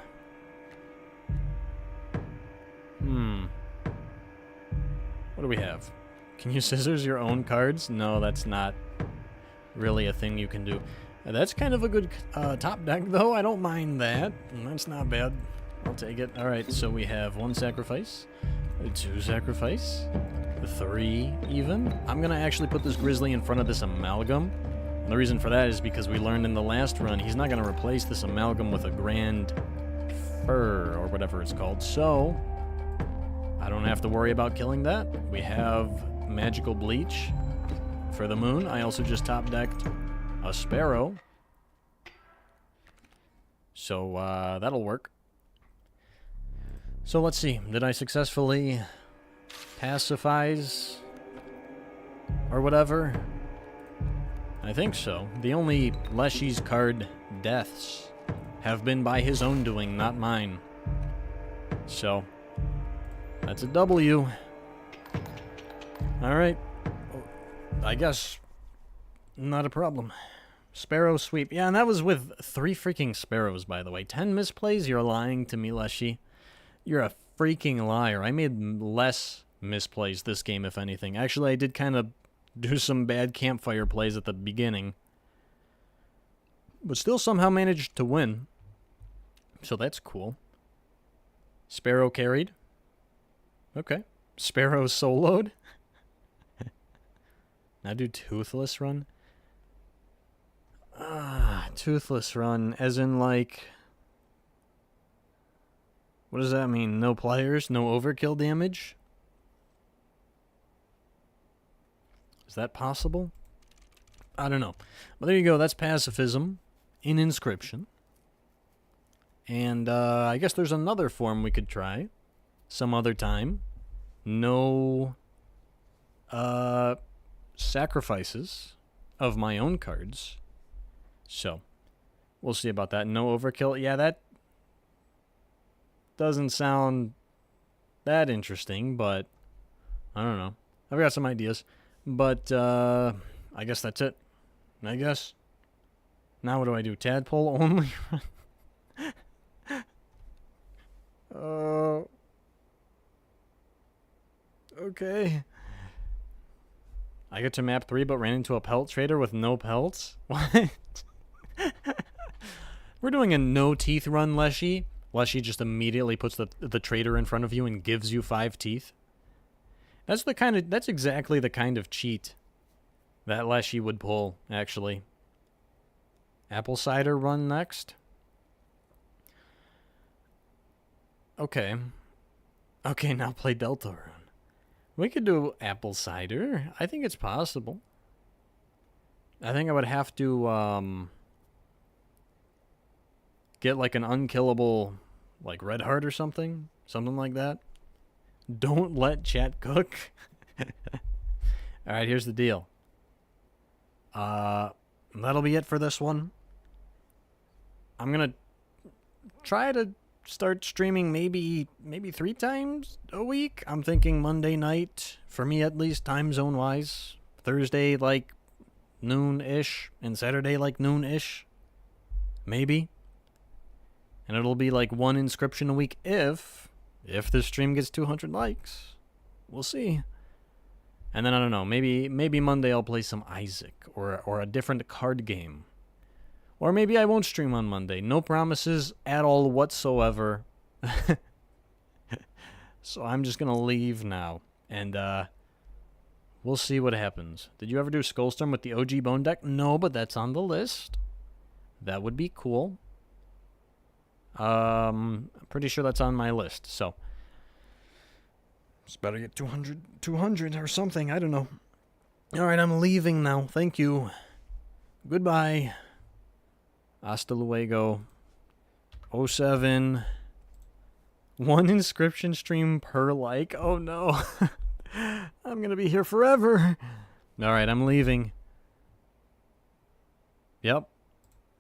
[SPEAKER 1] do we have? Can you scissors your own cards? No, that's not really a thing you can do. That's kind of a good top deck, though. I don't mind that. That's not bad. I'll take it. Alright, so we have 1 sacrifice, 2 sacrifice, 3 even. I'm going to actually put this Grizzly in front of this Amalgam. And the reason for that is because we learned in the last run, he's not going to replace this Amalgam with a Grand Fur, or whatever it's called. So, I don't have to worry about killing that. We have Magical Bleach for the Moon. I also just top-decked a Sparrow. So, that'll work. So, let's see. Did I successfully pacifize or whatever? I think so. The only Leshy's card deaths have been by his own doing, not mine. So, that's a W. Alright. I guess not a problem. Sparrow sweep. Yeah, and that was with 3 freaking Sparrows, by the way. 10 misplays? You're lying to me, Leshy. You're a freaking liar. I made less misplays this game, if anything. Actually, I did kind of do some bad campfire plays at the beginning, but still somehow managed to win. So that's cool. Sparrow carried. Okay. Sparrow soloed. Now do Toothless run. Toothless run, as in like, what does that mean? No pliers, no overkill damage? Is that possible? I don't know. But there you go. That's pacifism in Inscryption. And I guess there's another form we could try some other time. No sacrifices of my own cards. So, we'll see about that. No overkill. Yeah, that doesn't sound that interesting, but I don't know. I've got some ideas. But, I guess that's it. I guess. Now what do I do? Tadpole only? Okay. I get to map 3 but ran into a pelt trader with no pelts? What? We're doing a no-teeth run, Leshy. Leshy just immediately puts the trader in front of you and gives you 5 teeth. That's exactly the kind of cheat that Leshy would pull, actually. Apple cider run next. Okay. Okay, now play Delta run. We could do apple cider. I think it's possible. I think I would have to get like an unkillable like red heart or something. Something like that. Don't let chat cook. Alright, here's the deal. That'll be it for this one. I'm gonna try to start streaming maybe 3 times a week. I'm thinking Monday night, for me at least, time zone wise. Thursday like noon-ish, and Saturday like noon-ish. Maybe. And it'll be like one Inscryption a week if this stream gets 200 likes. We'll see. And then I don't know, maybe Monday I'll play some Isaac or a different card game. Or maybe I won't stream on Monday. No promises at all whatsoever. So I'm just going to leave now. And we'll see what happens. Did you ever do Skullstorm with the OG Bone deck? No, but that's on the list. That would be cool. I'm pretty sure that's on my list. So just better get 200 or something. I don't know. All right, I'm leaving now. Thank you. Goodbye. Hasta luego. 07. One Inscryption stream per like. Oh no. I'm going to be here forever. All right, I'm leaving. Yep.